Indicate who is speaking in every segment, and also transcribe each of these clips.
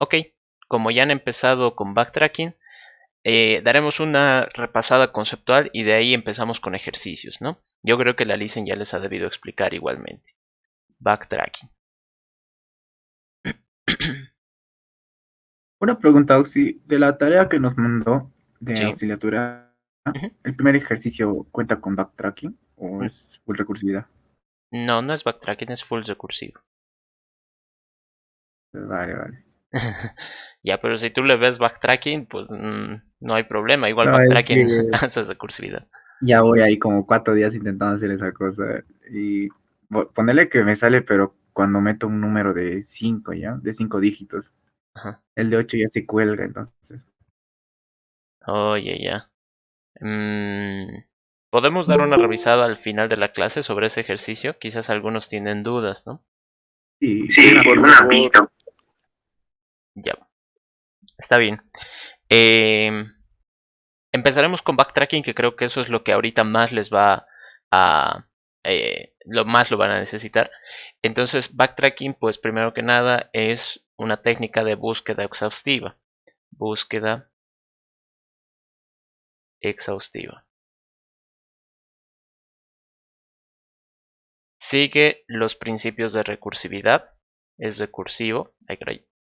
Speaker 1: Ok, como ya han empezado con backtracking, daremos una repasada conceptual y de ahí empezamos con ejercicios, ¿no? Yo creo que la Lisen ya les ha debido explicar igualmente. Backtracking.
Speaker 2: Una pregunta, Auxi, de la tarea que nos mandó de
Speaker 1: Sí.
Speaker 2: auxiliatura,
Speaker 1: Ujú.
Speaker 2: ¿el primer ejercicio cuenta con backtracking o
Speaker 1: N-
Speaker 2: es full recursividad?
Speaker 1: No, no es backtracking, es full recursivo.
Speaker 2: Vale, vale.
Speaker 1: Ya, pero si tú le ves backtracking, pues no hay problema. Igual
Speaker 2: No, es
Speaker 1: backtracking
Speaker 2: que
Speaker 1: hace recursividad.
Speaker 2: ya voy ahí como 4 días intentando hacer esa cosa y ponerle que me sale, pero cuando meto un número de 5 ya, de 5 dígitos,
Speaker 1: Ajá.
Speaker 2: el de 8 ya se cuelga, entonces.
Speaker 1: Oye, ya. Mm, Podemos dar una revisada al final de la clase sobre ese ejercicio. Quizás algunos tienen dudas, ¿no?
Speaker 2: Sí,
Speaker 1: Sí,
Speaker 2: una
Speaker 1: por
Speaker 2: pista,
Speaker 1: una
Speaker 2: por favor.
Speaker 1: pista. Ya, está bien. Eh, Empezaremos con backtracking, que creo que eso es lo que ahorita más les va a... lo más lo van a necesitar. Entonces, backtracking, pues primero que nada, es una técnica de búsqueda exhaustiva. Búsqueda exhaustiva. Sigue los principios de recursividad. Es recursivo.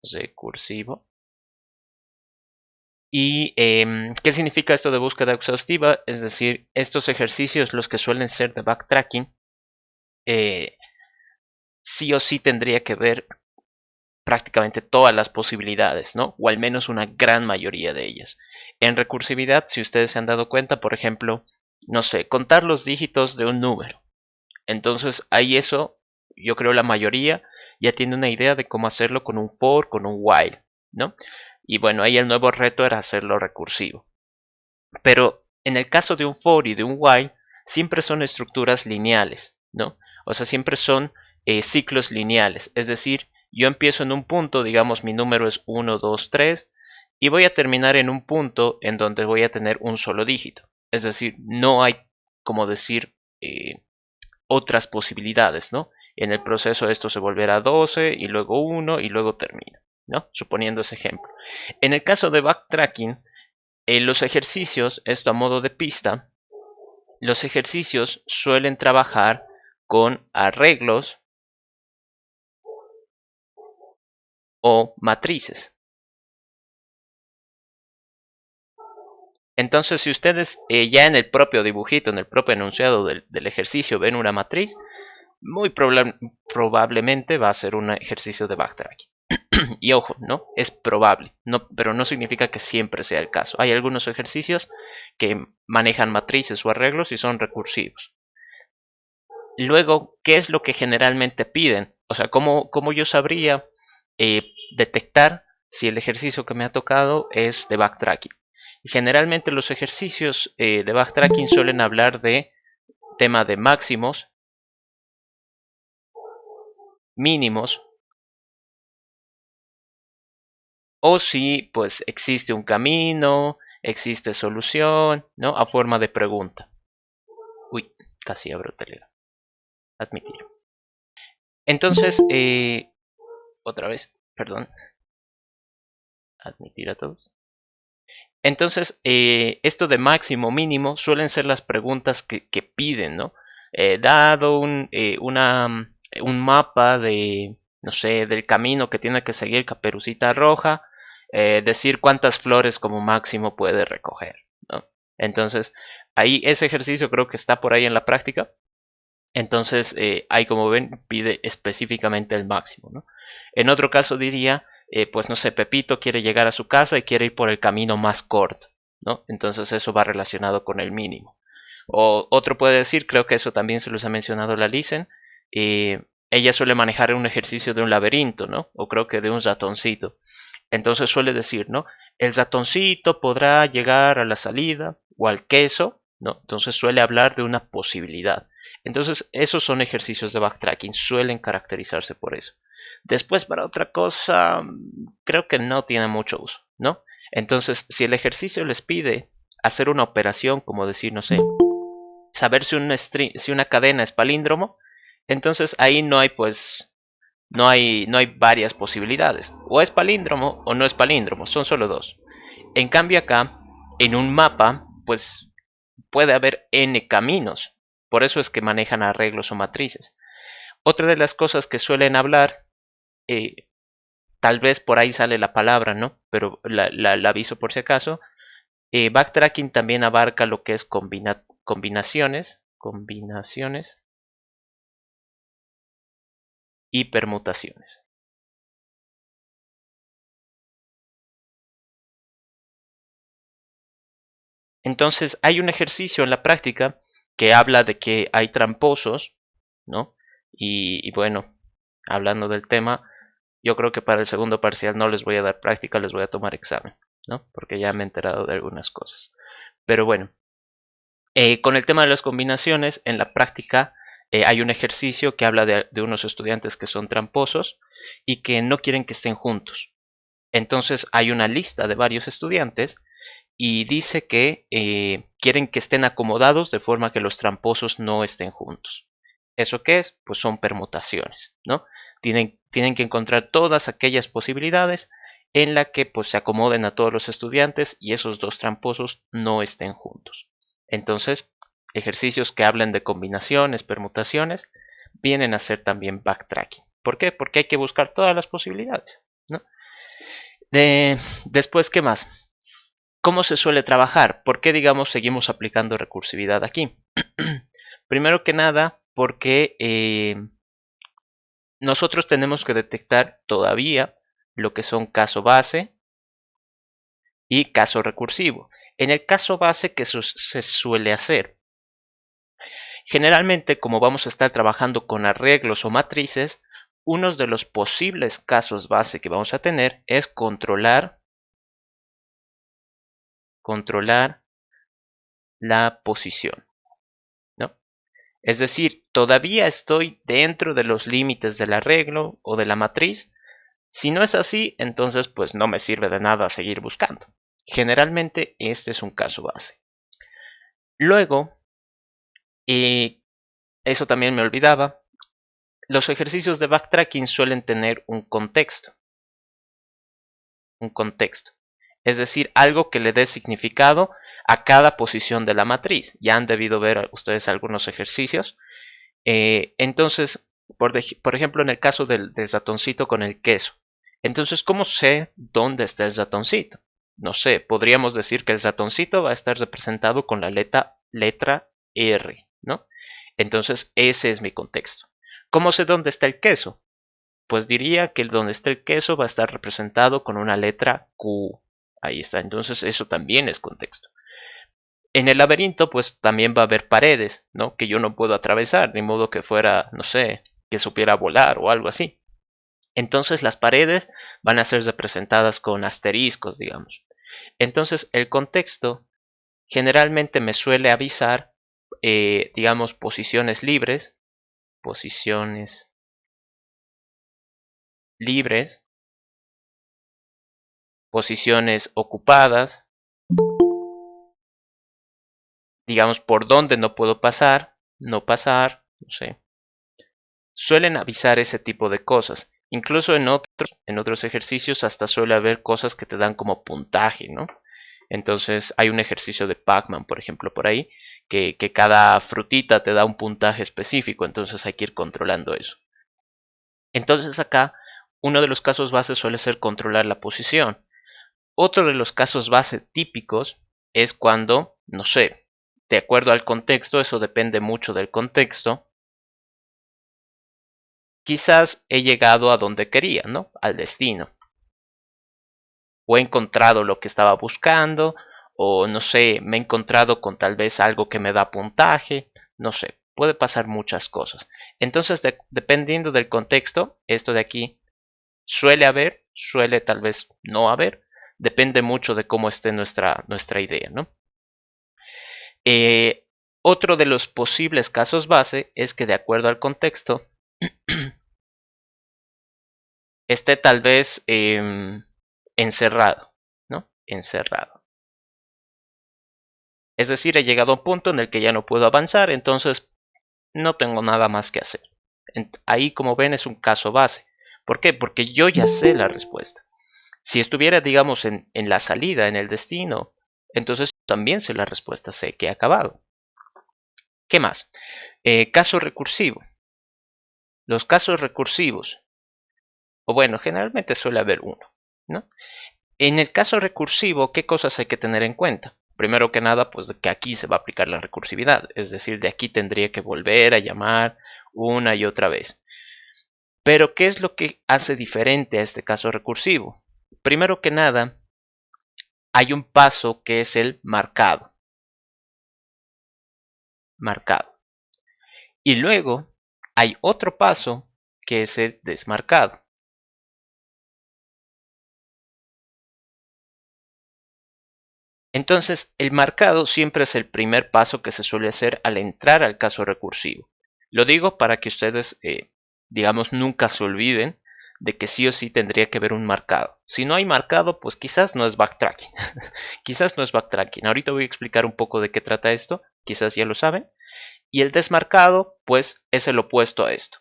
Speaker 1: Recursivo. ¿Y qué significa esto de búsqueda exhaustiva? Es decir, estos ejercicios, los que suelen ser de backtracking, eh, sí o sí tendría que ver prácticamente todas las posibilidades, ¿no? O al menos una gran mayoría de ellas. En recursividad, si ustedes se han dado cuenta, por ejemplo, no sé, contar los dígitos de un número. Entonces, ahí eso, yo creo la mayoría ya tiene una idea de cómo hacerlo con un for, con un while, ¿no? Y bueno, ahí el nuevo reto era hacerlo recursivo. Pero en el caso de un for y de un while, siempre son estructuras lineales, ¿no? O sea, siempre son ciclos lineales. Es decir, yo empiezo en un punto, digamos mi número es 1, 2, 3, y voy a terminar en un punto en donde voy a tener un solo dígito. Es decir, no hay, como decir, otras posibilidades, ¿no? En el proceso esto se volverá 12 y luego 1 y luego termina, ¿no? Suponiendo ese ejemplo. En el caso de backtracking, en los ejercicios, esto a modo de pista, los ejercicios suelen trabajar con arreglos o matrices. Entonces, si ustedes ya en el propio dibujito, en el propio enunciado del ejercicio ven una matriz, muy probablemente va a ser un ejercicio de backtracking. Y ojo, ¿no? Es probable, no, pero no significa que siempre sea el caso. Hay algunos ejercicios que manejan matrices o arreglos y son recursivos. Luego, ¿qué es lo que generalmente piden? O sea, ¿cómo yo sabría detectar si el ejercicio que me ha tocado es de backtracking? Y generalmente los ejercicios de backtracking suelen hablar de tema de máximos, mínimos, o si pues existe un camino, existe solución, ¿no? A forma de pregunta. Uy, casi abro Telegram. Admitir. Entonces, otra vez, perdón, admitir a todos. Entonces, esto de máximo, mínimo, suelen ser las preguntas que piden, ¿no? Dado un mapa de, no sé, del camino que tiene que seguir Caperucita Roja, decir cuántas flores como máximo puede recoger, ¿no? Entonces, ahí ese ejercicio creo que está por ahí en la práctica. Entonces, ahí como ven, pide específicamente el máximo, ¿no? En otro caso diría, pues no sé, Pepito quiere llegar a su casa y quiere ir por el camino más corto, ¿no? Entonces eso va relacionado con el mínimo. O otro puede decir, creo que eso también se los ha mencionado la Lisen, ella suele manejar un ejercicio de un laberinto, ¿no? O creo que de un ratoncito. Entonces suele decir, ¿no? El ratoncito podrá llegar a la salida o al queso, ¿no? Entonces suele hablar de una posibilidad. Entonces esos son ejercicios de backtracking, suelen caracterizarse por eso. Después para otra cosa, creo que no tiene mucho uso, ¿no? Entonces, si el ejercicio les pide hacer una operación, como decir, no sé, saber si una cadena es palíndromo, entonces ahí no hay pues No hay varias posibilidades. O es palíndromo o no es palíndromo. Son solo dos. En cambio acá, en un mapa, pues puede haber n caminos. Por eso es que manejan arreglos o matrices. Otra de las cosas que suelen hablar, eh, tal vez por ahí sale la palabra, ¿no? Pero la aviso por si acaso. Backtracking también abarca lo que es combinaciones y permutaciones. Entonces hay un ejercicio en la práctica que habla de que hay tramposos, ¿no? Y bueno, hablando del tema, yo creo que para el segundo parcial no les voy a dar práctica, les voy a tomar examen, ¿no? Porque ya me he enterado de algunas cosas. Pero bueno, con el tema de las combinaciones, en la práctica hay un ejercicio que habla de unos estudiantes que son tramposos y que no quieren que estén juntos. Entonces hay una lista de varios estudiantes y dice que quieren que estén acomodados de forma que los tramposos no estén juntos. ¿Eso qué es? Pues son permutaciones, ¿no? Tienen que encontrar todas aquellas posibilidades en la que pues se acomoden a todos los estudiantes y esos dos tramposos no estén juntos. Entonces, ejercicios que hablen de combinaciones, permutaciones, vienen a ser también backtracking. ¿Por qué? Porque hay que buscar todas las posibilidades, ¿no? Después, ¿qué más? ¿Cómo se suele trabajar? ¿Por qué, digamos, seguimos aplicando recursividad aquí? Primero que nada, porque nosotros tenemos que detectar todavía lo que son caso base y caso recursivo. En el caso base, ¿qué se suele hacer? Generalmente, como vamos a estar trabajando con arreglos o matrices, uno de los posibles casos base que vamos a tener es controlar la posición, ¿no? Es decir, todavía estoy dentro de los límites del arreglo o de la matriz. Si no es así, entonces pues no me sirve de nada seguir buscando. Generalmente este es un caso base. Luego, y eso también me olvidaba, los ejercicios de backtracking suelen tener un contexto. Es decir, algo que le dé significado a cada posición de la matriz. Ya han debido ver ustedes algunos ejercicios. Entonces, por ejemplo, en el caso del ratoncito con el queso. Entonces, ¿cómo sé dónde está el ratoncito? No sé, podríamos decir que el ratoncito va a estar representado con la letra R, ¿no? Entonces, ese es mi contexto. ¿Cómo sé dónde está el queso? Pues diría que donde está el queso va a estar representado con una letra Q. Ahí está, entonces eso también es contexto. En el laberinto, pues también va a haber paredes, ¿no? Que yo no puedo atravesar, ni modo que fuera, no sé, que supiera volar o algo así. Entonces las paredes van a ser representadas con asteriscos, digamos. Entonces el contexto generalmente me suele avisar, digamos, posiciones libres, posiciones ocupadas, digamos, por dónde no puedo pasar, no pasar, no sé. Suelen avisar ese tipo de cosas. Incluso en otros ejercicios hasta suele haber cosas que te dan como puntaje, ¿no? Entonces hay un ejercicio de Pac-Man, por ejemplo, por ahí, que cada frutita te da un puntaje específico, entonces hay que ir controlando eso. Entonces acá, uno de los casos base suele ser controlar la posición. Otro de los casos base típicos es cuando, no sé, de acuerdo al contexto, eso depende mucho del contexto, quizás he llegado a donde quería, ¿no? Al destino. O he encontrado lo que estaba buscando, o no sé, me he encontrado con tal vez algo que me da puntaje, no sé, puede pasar muchas cosas. Entonces, dependiendo del contexto, esto de aquí suele haber, suele tal vez no haber, depende mucho de cómo esté nuestra idea, ¿no? Eh, Otro de los posibles casos base es que de acuerdo al contexto esté tal vez encerrado, ¿no? Encerrado. Es decir, he llegado a un punto en el que ya no puedo avanzar, entonces no tengo nada más que hacer. Ahí, como ven, es un caso base. ¿Por qué? Porque yo ya sé la respuesta. Si estuviera, digamos, en la salida, en el destino, entonces también sé la respuesta, sé que he acabado. ¿Qué más? Caso recursivo. Los casos recursivos, o bueno, generalmente suele haber uno, ¿no? En el caso recursivo, ¿qué cosas hay que tener en cuenta? Primero que nada, pues que aquí se va a aplicar la recursividad, es decir, de aquí tendría que volver a llamar una y otra vez. Pero, ¿qué es lo que hace diferente a este caso recursivo? Primero que nada, hay un paso que es el marcado. Marcado. Y luego hay otro paso que es el desmarcado. Entonces, el marcado siempre es el primer paso que se suele hacer al entrar al caso recursivo. Lo digo para que ustedes, digamos, nunca se olviden de que sí o sí tendría que haber un marcado. Si no hay marcado, pues quizás no es backtracking. Quizás no es backtracking. Ahorita voy a explicar un poco de qué trata esto. Quizás ya lo saben. Y el desmarcado, pues, es el opuesto a esto.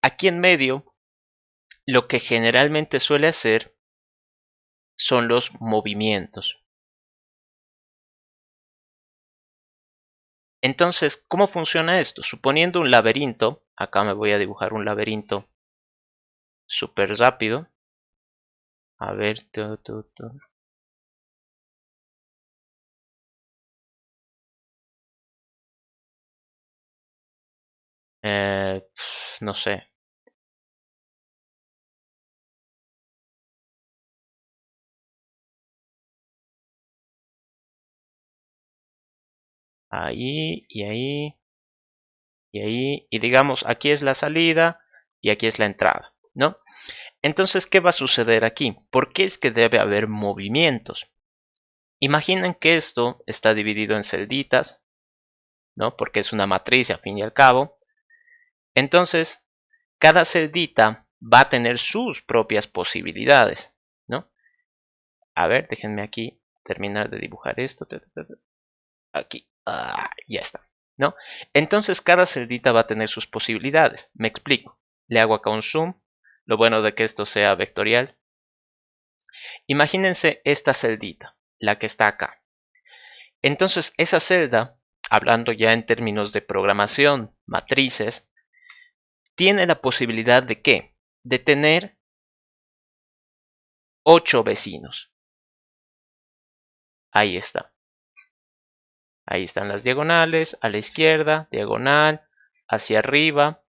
Speaker 1: Aquí en medio, lo que generalmente suele hacer son los movimientos. Entonces, ¿cómo funciona esto? Suponiendo un laberinto, acá me voy a dibujar un laberinto súper rápido. A ver, no sé, ahí y ahí y ahí, y digamos, aquí es la salida y aquí es la entrada, ¿no? Entonces, ¿qué va a suceder aquí? ¿Por qué es que debe haber movimientos? Imaginen que esto está dividido en celditas, ¿no? Porque es una matriz al fin y al cabo. Entonces, cada celdita va a tener sus propias posibilidades, ¿no? A ver, déjenme aquí terminar de dibujar esto. Aquí, ya está, ¿no? Entonces, cada celdita va a tener sus posibilidades. Me explico. Le hago acá un zoom. Lo bueno de que esto sea vectorial. Imagínense esta celdita, la que está acá. Entonces, esa celda, hablando ya en términos de programación, matrices, tiene la posibilidad de ¿qué? De tener 8 vecinos. Ahí está. Ahí están las diagonales, a la izquierda, diagonal, hacia arriba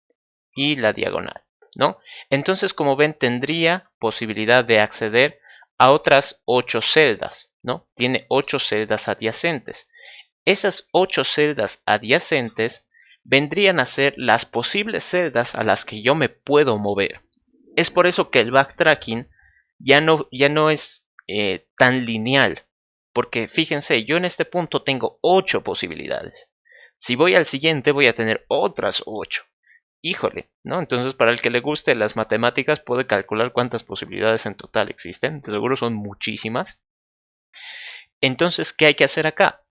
Speaker 1: y la diagonal, ¿no? Entonces, como ven, tendría posibilidad de acceder a otras 8 celdas, ¿no? Tiene 8 celdas adyacentes. Esas 8 celdas adyacentes vendrían a ser las posibles celdas a las que yo me puedo mover. Es por eso que el backtracking ya no es tan lineal. Porque fíjense, yo en este punto tengo 8 posibilidades. Si voy al siguiente voy a tener otras 8. Híjole, ¿no? Entonces para el que le guste las matemáticas puede calcular cuántas posibilidades en total existen. De seguro son muchísimas. Entonces, ¿qué hay que hacer acá?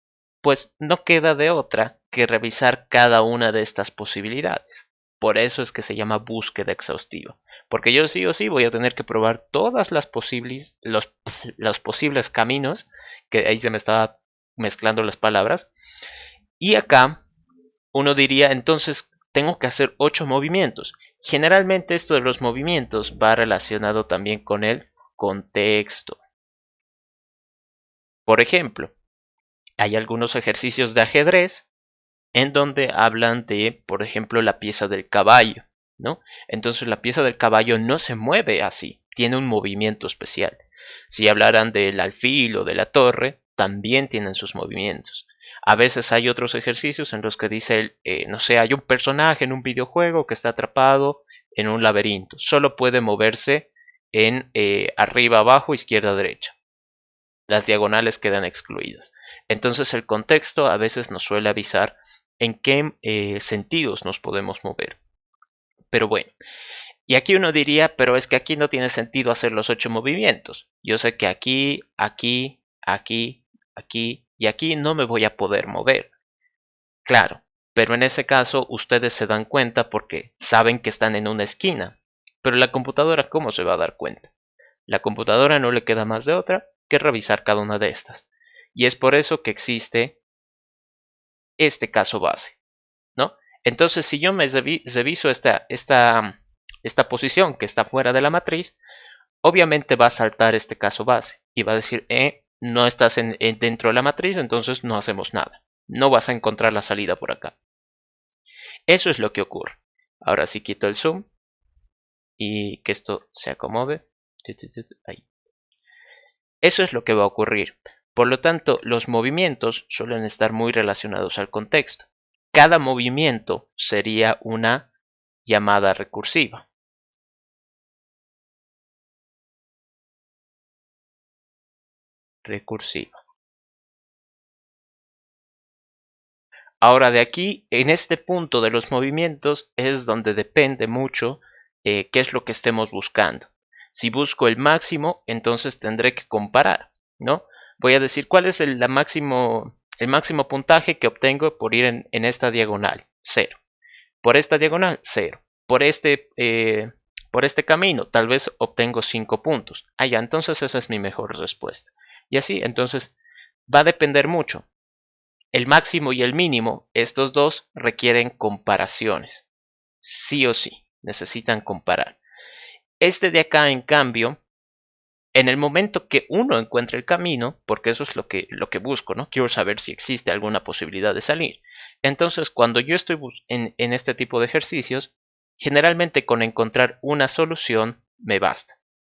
Speaker 1: Pues no queda de otra que revisar cada una de estas posibilidades. Por eso es que se llama búsqueda exhaustiva. Porque yo sí o sí voy a tener que probar todas las posibles, los posibles caminos, que ahí se me estaba mezclando las palabras. Y acá uno diría, entonces tengo que hacer 8 movimientos. Generalmente esto de los movimientos va relacionado también con el contexto. Por ejemplo, hay algunos ejercicios de ajedrez en donde hablan de, por ejemplo, la pieza del caballo, ¿no? Entonces la pieza del caballo no se mueve así, tiene un movimiento especial. Si hablaran del alfil o de la torre, también tienen sus movimientos. A veces hay otros ejercicios en los que dice, no sé, hay un personaje en un videojuego que está atrapado en un laberinto. Solo puede moverse en arriba, abajo, izquierda, derecha. Las diagonales quedan excluidas. Entonces el contexto a veces nos suele avisar en qué sentidos nos podemos mover. Pero bueno, y aquí uno diría, pero es que aquí no tiene sentido hacer los 8 movimientos. Yo sé que aquí, aquí, aquí, aquí y aquí no me voy a poder mover. Claro, pero en ese caso ustedes se dan cuenta porque saben que están en una esquina. Pero la computadora, ¿cómo se va a dar cuenta? La computadora no le queda más de otra que revisar cada una de estas. Y es por eso que existe este caso base, ¿no? Entonces, si yo me reviso esta posición que está fuera de la matriz, obviamente va a saltar este caso base y va a decir, no estás dentro de la matriz, entonces no hacemos nada. No vas a encontrar la salida por acá. Eso es lo que ocurre. Ahora sí quito el zoom y que esto se acomode. Ahí. Eso es lo que va a ocurrir. Por lo tanto, los movimientos suelen estar muy relacionados al contexto. Cada movimiento sería una llamada recursiva. Ahora de aquí, en este punto de los movimientos, es donde depende mucho qué es lo que estemos buscando. Si busco el máximo, entonces tendré que comparar, ¿no? Voy a decir cuál es el máximo puntaje que obtengo por ir en esta diagonal, 0. Por esta diagonal, 0. Por este camino, tal vez obtengo 5 puntos. Ah, ya, entonces esa es mi mejor respuesta. Y así, entonces, va a depender mucho. El máximo y el mínimo, estos dos requieren comparaciones. Sí o sí, necesitan comparar. Este de acá, en cambio, en el momento que uno encuentre el camino, porque eso es lo que busco, ¿no? Quiero saber si existe alguna posibilidad de salir. Entonces, cuando yo estoy en este tipo de ejercicios, generalmente con encontrar una solución me basta.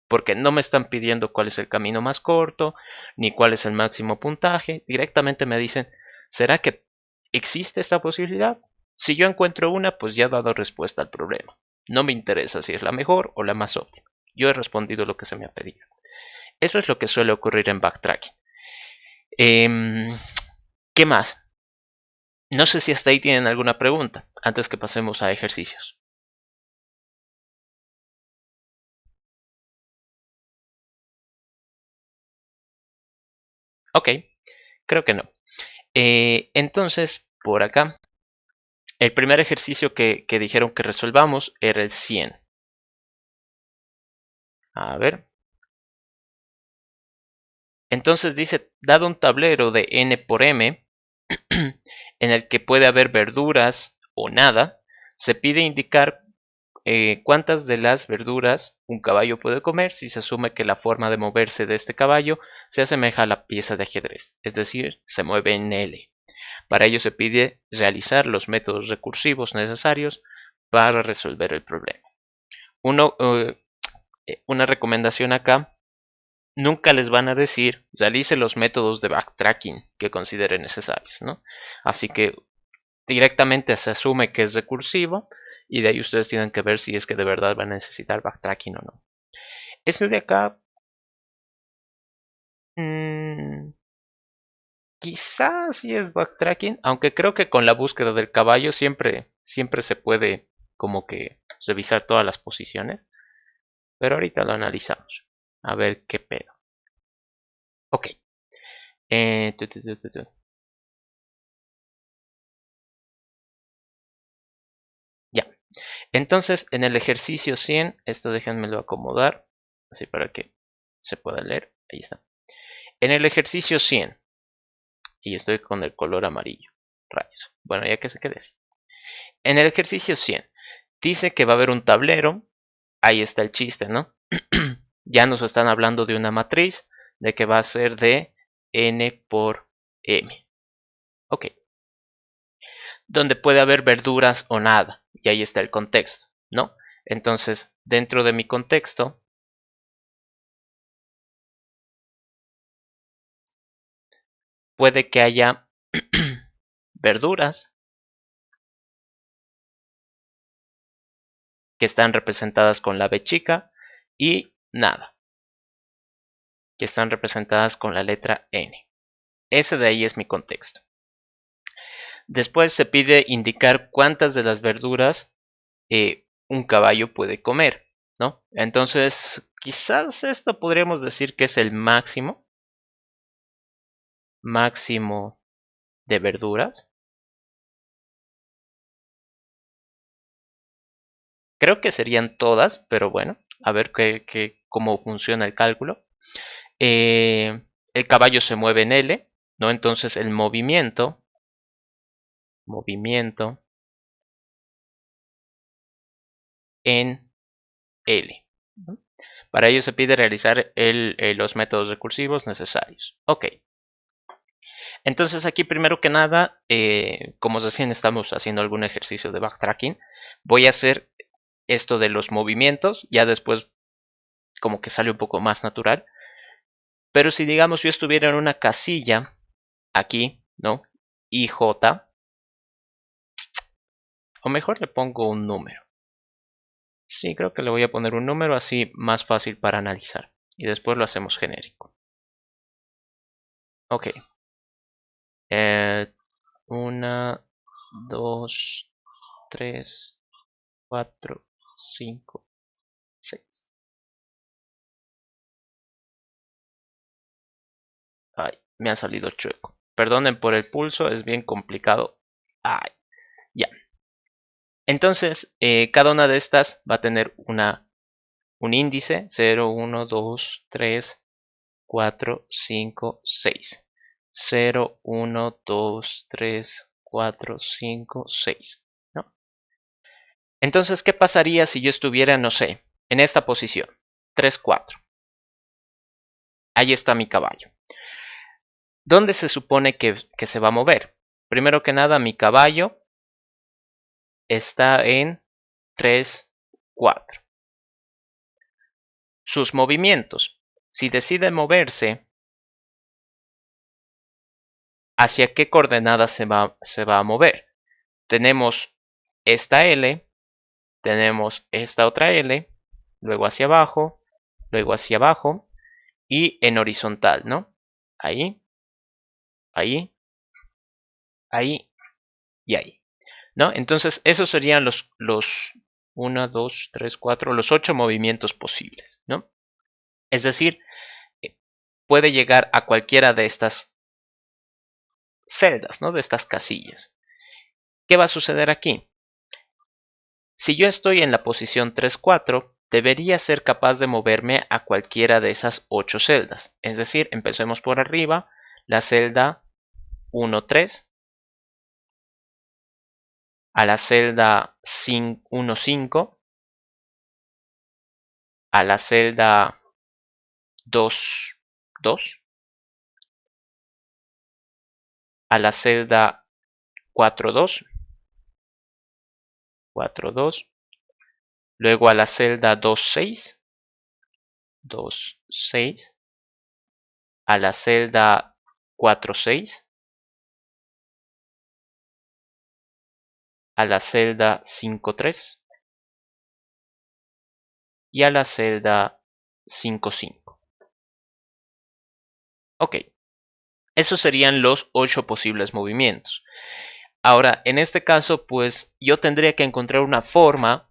Speaker 1: Porque no me están pidiendo cuál es el camino más corto, ni cuál es el máximo puntaje. Directamente me dicen, ¿será que existe esta posibilidad? Si yo encuentro una, pues ya he dado respuesta al problema. No me interesa si es la mejor o la más óptima. Yo he respondido lo que se me ha pedido. Eso es lo que suele ocurrir en backtracking. ¿Qué más? No sé si hasta ahí tienen alguna pregunta antes que pasemos a ejercicios. Ok, creo que no. Entonces, por acá, el primer ejercicio que dijeron que resolvamos era el 100. A ver. Entonces dice, dado un tablero de n por m, en el que puede haber verduras o nada, se pide indicar cuántas de las verduras un caballo puede comer si se asume que la forma de moverse de este caballo se asemeja a la pieza de ajedrez, es decir, se mueve en L. Para ello se pide realizar los métodos recursivos necesarios para resolver el problema. Una recomendación acá, nunca les van a decir realice los métodos de backtracking que consideren necesarios, ¿no? Así que directamente se asume que es recursivo y de ahí ustedes tienen que ver si es que de verdad van a necesitar backtracking o no. Este de acá, quizás sí es backtracking, aunque creo que con la búsqueda del caballo siempre se puede como que revisar todas las posiciones, pero ahorita lo analizamos. A ver qué pedo. Ok. Eh, tu, tu, tu, tu, tu. Ya. Entonces, en el ejercicio 100, esto déjenmelo acomodar, así para que se pueda leer. Ahí está. En el ejercicio 100, y estoy con el color amarillo. Rayos. Bueno, ya que se quede así. En el ejercicio 100, dice que va a haber un tablero. Ahí está el chiste, ¿no? Ya nos están hablando de una matriz, de que va a ser de n por m. Ok. Donde puede haber verduras o nada. Y ahí está el contexto, ¿no? Entonces, dentro de mi contexto, puede que haya verduras que están representadas con la B chica y nada, que están representadas con la letra N. Ese de ahí es mi contexto. Después se pide indicar cuántas de las verduras un caballo puede comer, ¿no? Entonces, quizás esto podríamos decir que es el máximo de verduras. Creo que serían todas, pero bueno, a ver cómo funciona el cálculo. El caballo se mueve en L, ¿no? Entonces el movimiento en L, ¿no? Para ello se pide realizar los métodos recursivos necesarios. Ok. Entonces aquí primero que nada, como recién estamos haciendo algún ejercicio de backtracking, voy a hacer esto de los movimientos, ya después como que sale un poco más natural. Pero si digamos yo estuviera en una casilla aquí, ¿no? IJ, o mejor le pongo un número. Sí, creo que le voy a poner un número así más fácil para analizar. Y después lo hacemos genérico. Ok. 1, 2, 3, 4, 5, 6. Ay, me ha salido chueco. Perdonen por el pulso, es bien complicado. Ay, ya. Entonces, cada una de estas va a tener un índice 0, 1, 2, 3, 4, 5, 6. 0, 1, 2, 3, 4, 5, 6. ¿No? Entonces, ¿qué pasaría si yo estuviera, no sé, en esta posición? 3, 4. Ahí está mi caballo. ¿Dónde se supone que se va a mover? Primero que nada, mi caballo está en 3, 4. Sus movimientos. Si decide moverse, ¿hacia qué coordenada se va a mover? Tenemos esta L, tenemos esta otra L, luego hacia abajo y en horizontal, ¿no? Ahí, ahí, ahí y ahí, ¿no? Entonces esos serían los 1, 2, 3, 4, los 8 movimientos posibles, ¿no? Es decir, puede llegar a cualquiera de estas celdas, ¿no? De estas casillas. ¿Qué va a suceder aquí? Si yo estoy en la posición 3, 4, debería ser capaz de moverme a cualquiera de esas 8 celdas. Es decir, empecemos por arriba, la celda 1, 3, a la celda 1, 5, a la celda 2, 2, a la celda 4, 2, 4, 2, luego a la celda 2, 6, 2, 6, a la celda 4, 6, a la celda 5, 3 y a la celda 5, 5. Ok, esos serían los 8 posibles movimientos. Ahora, en este caso, pues yo tendría que encontrar una forma,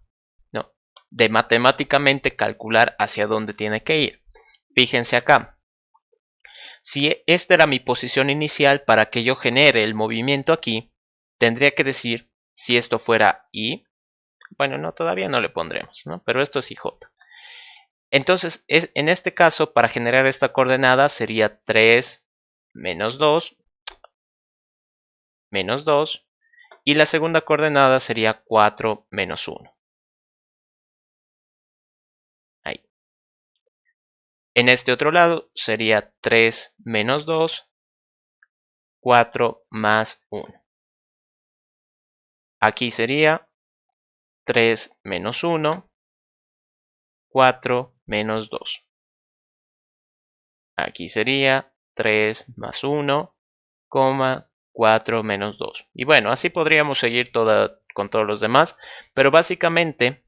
Speaker 1: ¿no?, de matemáticamente calcular hacia dónde tiene que ir. Fíjense acá. Si esta era mi posición inicial para que yo genere el movimiento aquí, tendría que decir, si esto fuera Y, bueno, no, todavía no le pondremos, ¿no? Pero esto es IJ. Entonces, en este caso, para generar esta coordenada sería 3 menos 2, menos 2, y la segunda coordenada sería 4 menos 1. Ahí. En este otro lado sería 3 menos 2, 4 más 1. Aquí sería 3 menos 1, 4 menos 2. Aquí sería 3 más 1, 4 menos 2. Y bueno, así podríamos seguir con todos los demás, pero básicamente,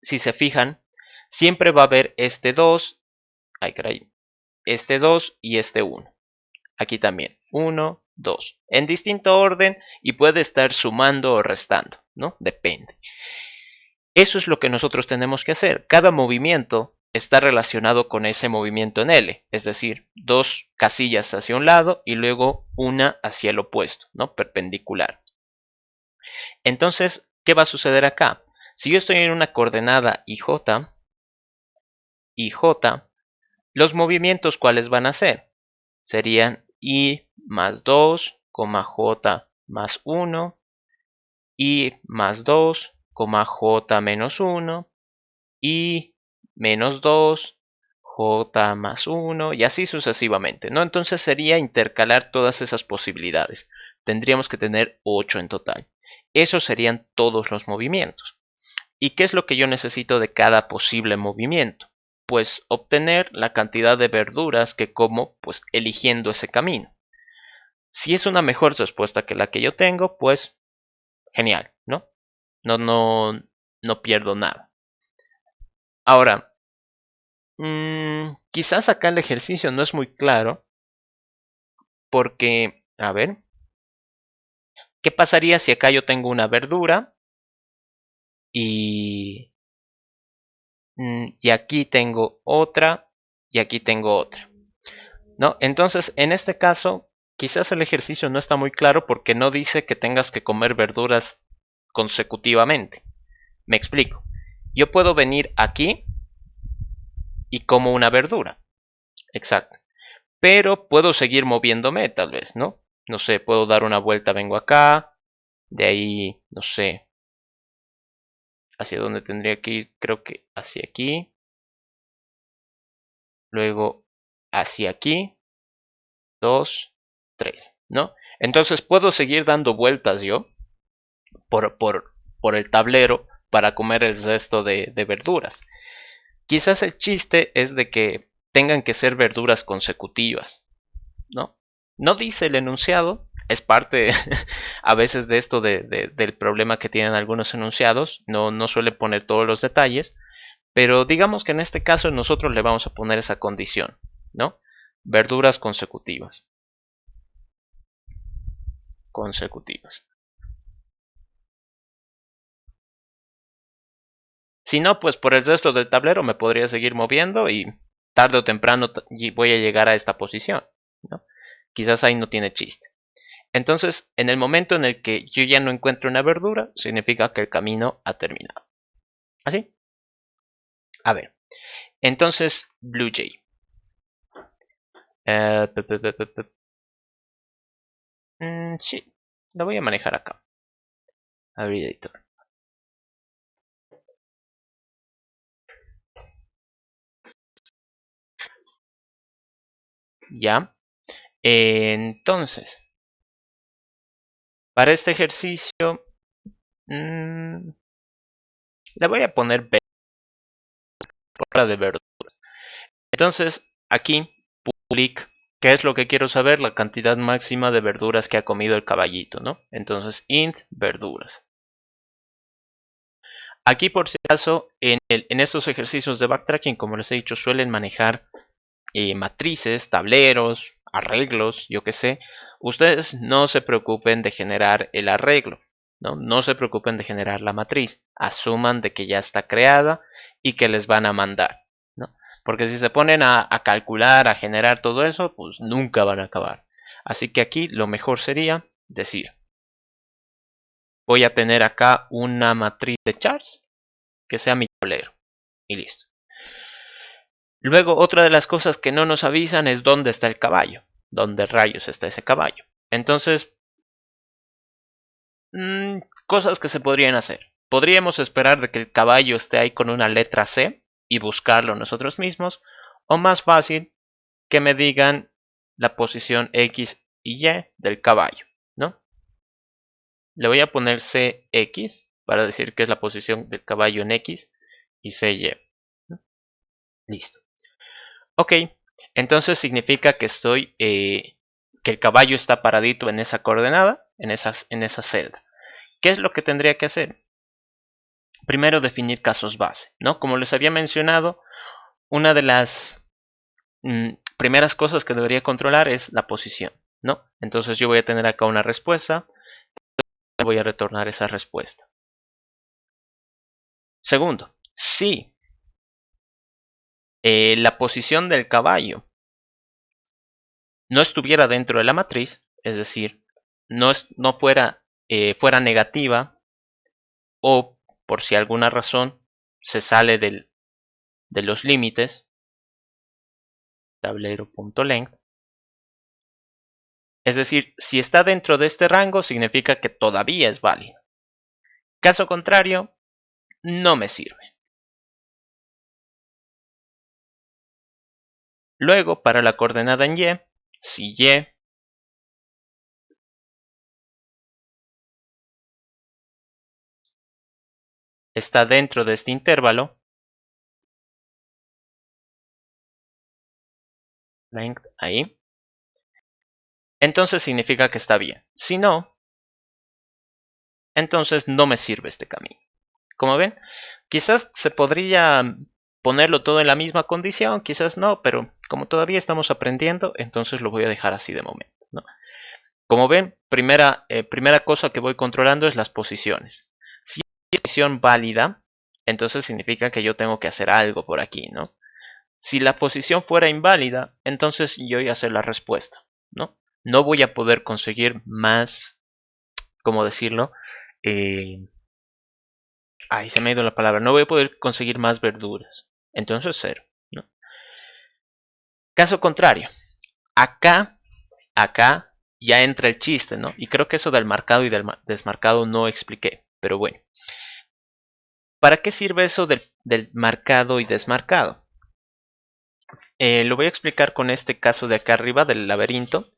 Speaker 1: si se fijan, siempre va a haber este 2, ay caray, este 2 y este 1. Aquí también, 1, 2. En distinto orden y puede estar sumando o restando, ¿no? Depende. Eso es lo que nosotros tenemos que hacer. Cada movimiento está relacionado con ese movimiento en L, es decir, dos casillas hacia un lado y luego una hacia el opuesto, ¿no? Perpendicular. Entonces, ¿qué va a suceder acá? Si yo estoy en una coordenada IJ, los movimientos ¿cuáles van a ser? Serían I más 2, J más 1, I más 2, J menos 1, I menos 2, J más 1 y así sucesivamente, ¿no? Entonces sería intercalar todas esas posibilidades. Tendríamos que tener 8 en total. Esos serían todos los movimientos. ¿Y qué es lo que yo necesito de cada posible movimiento? Pues obtener la cantidad de verduras que como, pues eligiendo ese camino. Si es una mejor respuesta que la que yo tengo, pues genial, ¿no? No pierdo nada. Ahora, quizás acá el ejercicio no es muy claro porque, a ver, ¿qué pasaría si acá yo tengo una verdura y, y aquí tengo otra y aquí tengo otra? ¿No? Entonces, en este caso, quizás el ejercicio no está muy claro porque no dice que tengas que comer verduras consecutivamente. Me explico. Yo puedo venir aquí y como una verdura. Exacto. Pero puedo seguir moviéndome, tal vez, ¿no? No sé, puedo dar una vuelta, vengo acá. De ahí, no sé. Hacia dónde tendría que ir, creo que hacia aquí. Luego hacia aquí. 2, 3, ¿no? Entonces puedo seguir dando vueltas yo por el tablero para comer el resto de verduras. Quizás el chiste es de que tengan que ser verduras consecutivas, ¿no? No dice el enunciado, es parte a veces de esto del problema que tienen algunos enunciados, no suele poner todos los detalles, pero digamos que en este caso nosotros le vamos a poner esa condición, ¿no? Verduras consecutivas. Consecutivas. Si no, pues por el resto del tablero me podría seguir moviendo y tarde o temprano voy a llegar a esta posición, ¿no? Quizás ahí no tiene chiste. Entonces, en el momento en el que yo ya no encuentro una verdura, significa que el camino ha terminado. ¿Así? A ver. Entonces, Blue Jay. Sí, lo voy a manejar acá. Abrir editor. Ya. Entonces, para este ejercicio, le voy a poner de verduras. Entonces, aquí, public, ¿qué es lo que quiero saber? La cantidad máxima de verduras que ha comido el caballito, ¿no? Entonces, int verduras. Aquí, por si acaso, en estos ejercicios de backtracking, como les he dicho, suelen manejar matrices, tableros, arreglos, yo qué sé. Ustedes no se preocupen de generar el arreglo, ¿no? No se preocupen de generar la matriz. Asuman de que ya está creada y que les van a mandar, ¿no? Porque si se ponen a calcular, a generar todo eso, pues nunca van a acabar. Así que aquí lo mejor sería decir, voy a tener acá una matriz de charts que sea mi tablero. Y listo. Luego, otra de las cosas que no nos avisan es dónde está el caballo. ¿Dónde rayos está ese caballo? Entonces, cosas que se podrían hacer. Podríamos esperar de que el caballo esté ahí con una letra C y buscarlo nosotros mismos. O más fácil, que me digan la posición X y Y del caballo, ¿no? Le voy a poner CX para decir que es la posición del caballo en X y CY. ¿No? Listo. Ok, entonces significa que que el caballo está paradito en esa coordenada, en esa celda. ¿Qué es lo que tendría que hacer? Primero definir casos base, ¿no? Como les había mencionado, una de las primeras cosas que debería controlar es la posición, ¿no? Entonces yo voy a tener acá una respuesta, voy a retornar esa respuesta. Segundo, si la posición del caballo no estuviera dentro de la matriz, es decir, no fuera negativa o por si alguna razón se sale de los límites, tablero.length. Es decir, si está dentro de este rango, significa que todavía es válido. Caso contrario, no me sirve. Luego, para la coordenada en y, si y está dentro de este intervalo, length ahí, entonces significa que está bien. Si no, entonces no me sirve este camino. Como ven, quizás se podría ponerlo todo en la misma condición, quizás no, pero como todavía estamos aprendiendo, entonces lo voy a dejar así de momento, ¿no? Como ven, primera cosa que voy controlando es las posiciones. Si es posición válida, entonces significa que yo tengo que hacer algo por aquí, ¿no? Si la posición fuera inválida, entonces yo voy a hacer la respuesta, ¿no? No voy a poder conseguir más, ¿cómo decirlo? Ay, se me ha ido la palabra. No voy a poder conseguir más verduras. Entonces 0, ¿no? Caso contrario. Acá ya entra el chiste, ¿no? Y creo que eso del marcado y del desmarcado no expliqué. Pero bueno. ¿Para qué sirve eso del marcado y desmarcado? Lo voy a explicar con este caso de acá arriba del laberinto.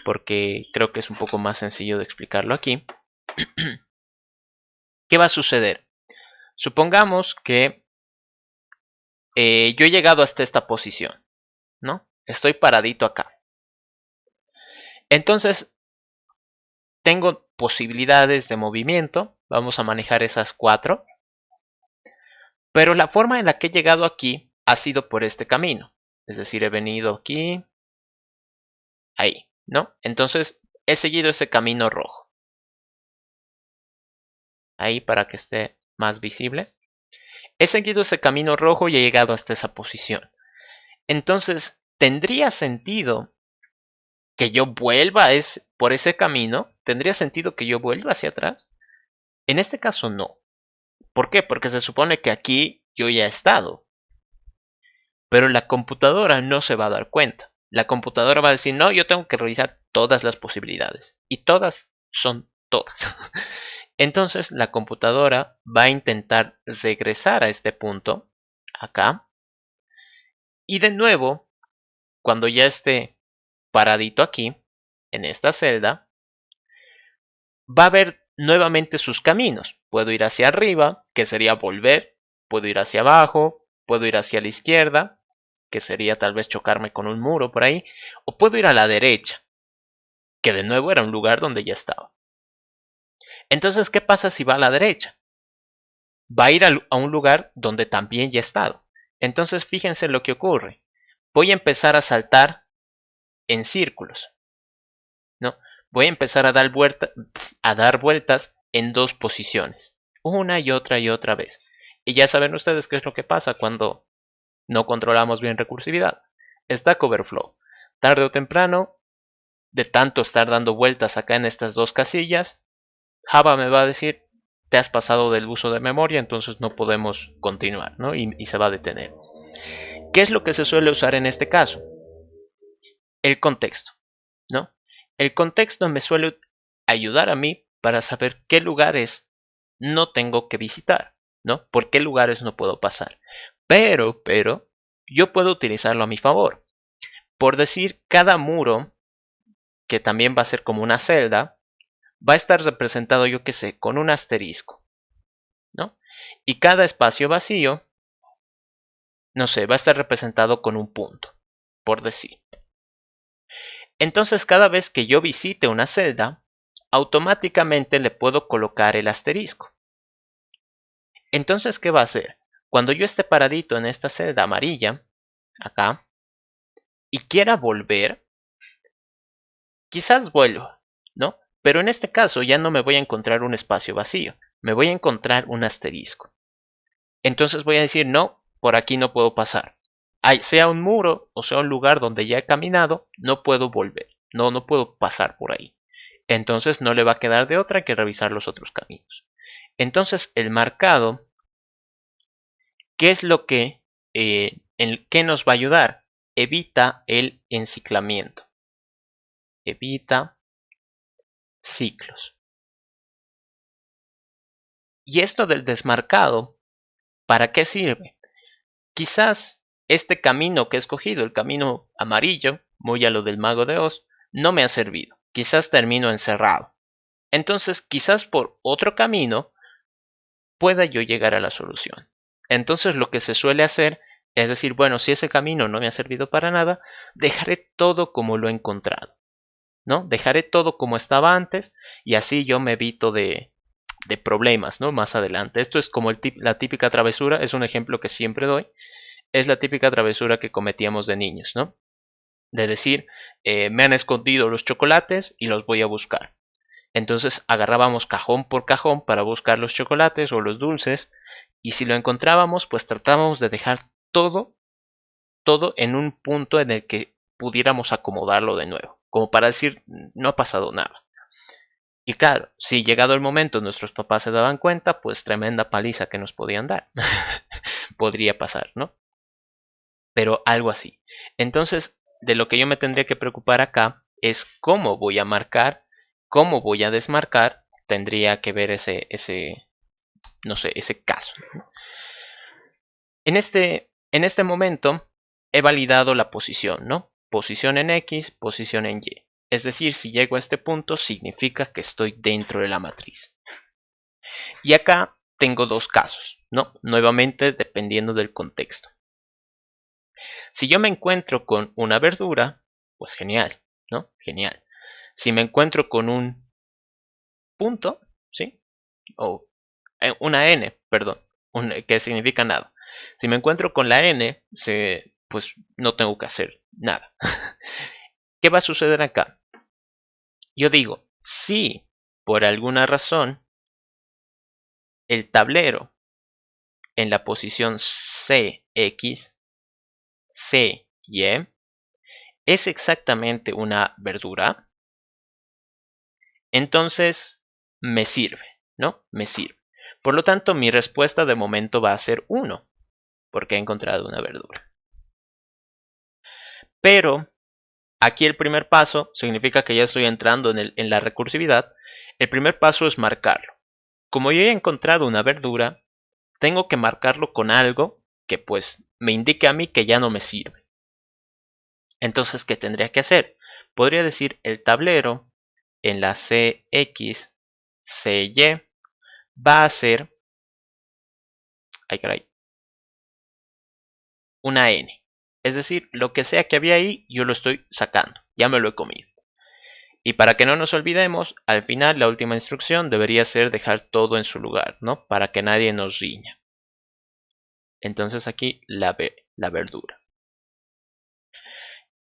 Speaker 1: Porque creo que es un poco más sencillo de explicarlo aquí. ¿Qué va a suceder? Supongamos que yo he llegado hasta esta posición, ¿no? Estoy paradito acá. Entonces, tengo posibilidades de movimiento. Vamos a manejar esas 4. Pero la forma en la que he llegado aquí ha sido por este camino. Es decir, he venido aquí, ahí, ¿no? Entonces, he seguido ese camino rojo. Ahí para que esté más visible. He seguido ese camino rojo y he llegado hasta esa posición. Entonces, ¿tendría sentido que yo vuelva por ese camino? ¿Tendría sentido que yo vuelva hacia atrás? En este caso no. ¿Por qué? Porque se supone que aquí yo ya he estado. Pero la computadora no se va a dar cuenta. La computadora va a decir, no, yo tengo que revisar todas las posibilidades. Y todas son todas. Entonces la computadora va a intentar regresar a este punto, acá. Y de nuevo, cuando ya esté paradito aquí, en esta celda, va a ver nuevamente sus caminos. Puedo ir hacia arriba, que sería volver. Puedo ir hacia abajo. Puedo ir hacia la izquierda, que sería tal vez chocarme con un muro por ahí. O puedo ir a la derecha, que de nuevo era un lugar donde ya estaba. Entonces, ¿qué pasa si va a la derecha? Va a ir a un lugar donde también ya he estado. Entonces, fíjense lo que ocurre. Voy a empezar a saltar en círculos, ¿no? Voy a empezar a dar vueltas en 2 posiciones. Una y otra vez. Y ya saben ustedes qué es lo que pasa cuando no controlamos bien recursividad. Stack Overflow. Tarde o temprano, de tanto estar dando vueltas acá en estas 2 casillas, Java me va a decir, te has pasado del uso de memoria, entonces no podemos continuar, ¿no? Y se va a detener. ¿Qué es lo que se suele usar en este caso? El contexto, ¿no? El contexto me suele ayudar a mí para saber qué lugares no tengo que visitar, ¿no? Por qué lugares no puedo pasar. Pero, yo puedo utilizarlo a mi favor. Por decir, cada muro, que también va a ser como una celda, va a estar representado, yo qué sé, con un asterisco, ¿no? Y cada espacio vacío, no sé, va a estar representado con un punto, por decir. Entonces, cada vez que yo visite una celda, automáticamente le puedo colocar el asterisco. Entonces, ¿qué va a hacer? Cuando yo esté paradito en esta celda amarilla, acá, y quiera volver, quizás vuelva, ¿no? Pero en este caso ya no me voy a encontrar un espacio vacío, me voy a encontrar un asterisco. Entonces voy a decir, no, por aquí no puedo pasar. Sea un muro o sea un lugar donde ya he caminado, no puedo volver, no puedo pasar por ahí. Entonces no le va a quedar de otra que revisar los otros caminos. Entonces el marcado, ¿qué es lo que, en qué nos va a ayudar? Evita el enciclamiento. Evita ciclos. Y esto del desmarcado, ¿para qué sirve? Quizás este camino que he escogido, el camino amarillo, muy a lo del Mago de Oz, no me ha servido. Quizás termino encerrado. Entonces, quizás por otro camino pueda yo llegar a la solución. Entonces, lo que se suele hacer es decir, bueno, si ese camino no me ha servido para nada, dejaré todo como lo he encontrado, ¿no? Dejaré todo como estaba antes y así yo me evito de problemas, ¿no? Más adelante. Esto es como la típica travesura, es un ejemplo que siempre doy, es la típica travesura que cometíamos de niños, ¿no? De decir, me han escondido los chocolates y los voy a buscar. Entonces agarrábamos cajón por cajón para buscar los chocolates o los dulces y si lo encontrábamos, pues tratábamos de dejar todo en un punto en el que pudiéramos acomodarlo de nuevo, como para decir, no ha pasado nada. Y claro, si llegado el momento nuestros papás se daban cuenta, pues tremenda paliza que nos podían dar. Podría pasar, ¿no? Pero algo así. Entonces, de lo que yo me tendría que preocupar acá es cómo voy a marcar, cómo voy a desmarcar, tendría que ver no sé, ese caso. En este momento he validado la posición, ¿no? Posición en X, posición en Y. Es decir, si llego a este punto, significa que estoy dentro de la matriz. Y acá tengo dos casos, ¿no? Nuevamente, dependiendo del contexto. Si yo me encuentro con una verdura, pues genial, ¿no? Genial. Si me encuentro con un punto, ¿sí? O una n, perdón, que significa nada. Si me encuentro con la n, pues no tengo que hacer nada. ¿Qué va a suceder acá? Yo digo, si por alguna razón el tablero en la posición CX, CY, es exactamente una verdura, entonces me sirve, ¿no? Me sirve. Por lo tanto, mi respuesta de momento va a ser 1, porque he encontrado una verdura. Pero aquí el primer paso significa que ya estoy entrando en la recursividad. El primer paso es marcarlo. Como yo he encontrado una verdura, tengo que marcarlo con algo que pues me indique a mí que ya no me sirve. Entonces, ¿qué tendría que hacer? Podría decir el tablero en la CX, CY va a ser, ay caray, una N. Es decir, lo que sea que había ahí, yo lo estoy sacando. Ya me lo he comido. Y para que no nos olvidemos, al final la última instrucción debería ser dejar todo en su lugar, ¿no? Para que nadie nos riña. Entonces aquí la verdura.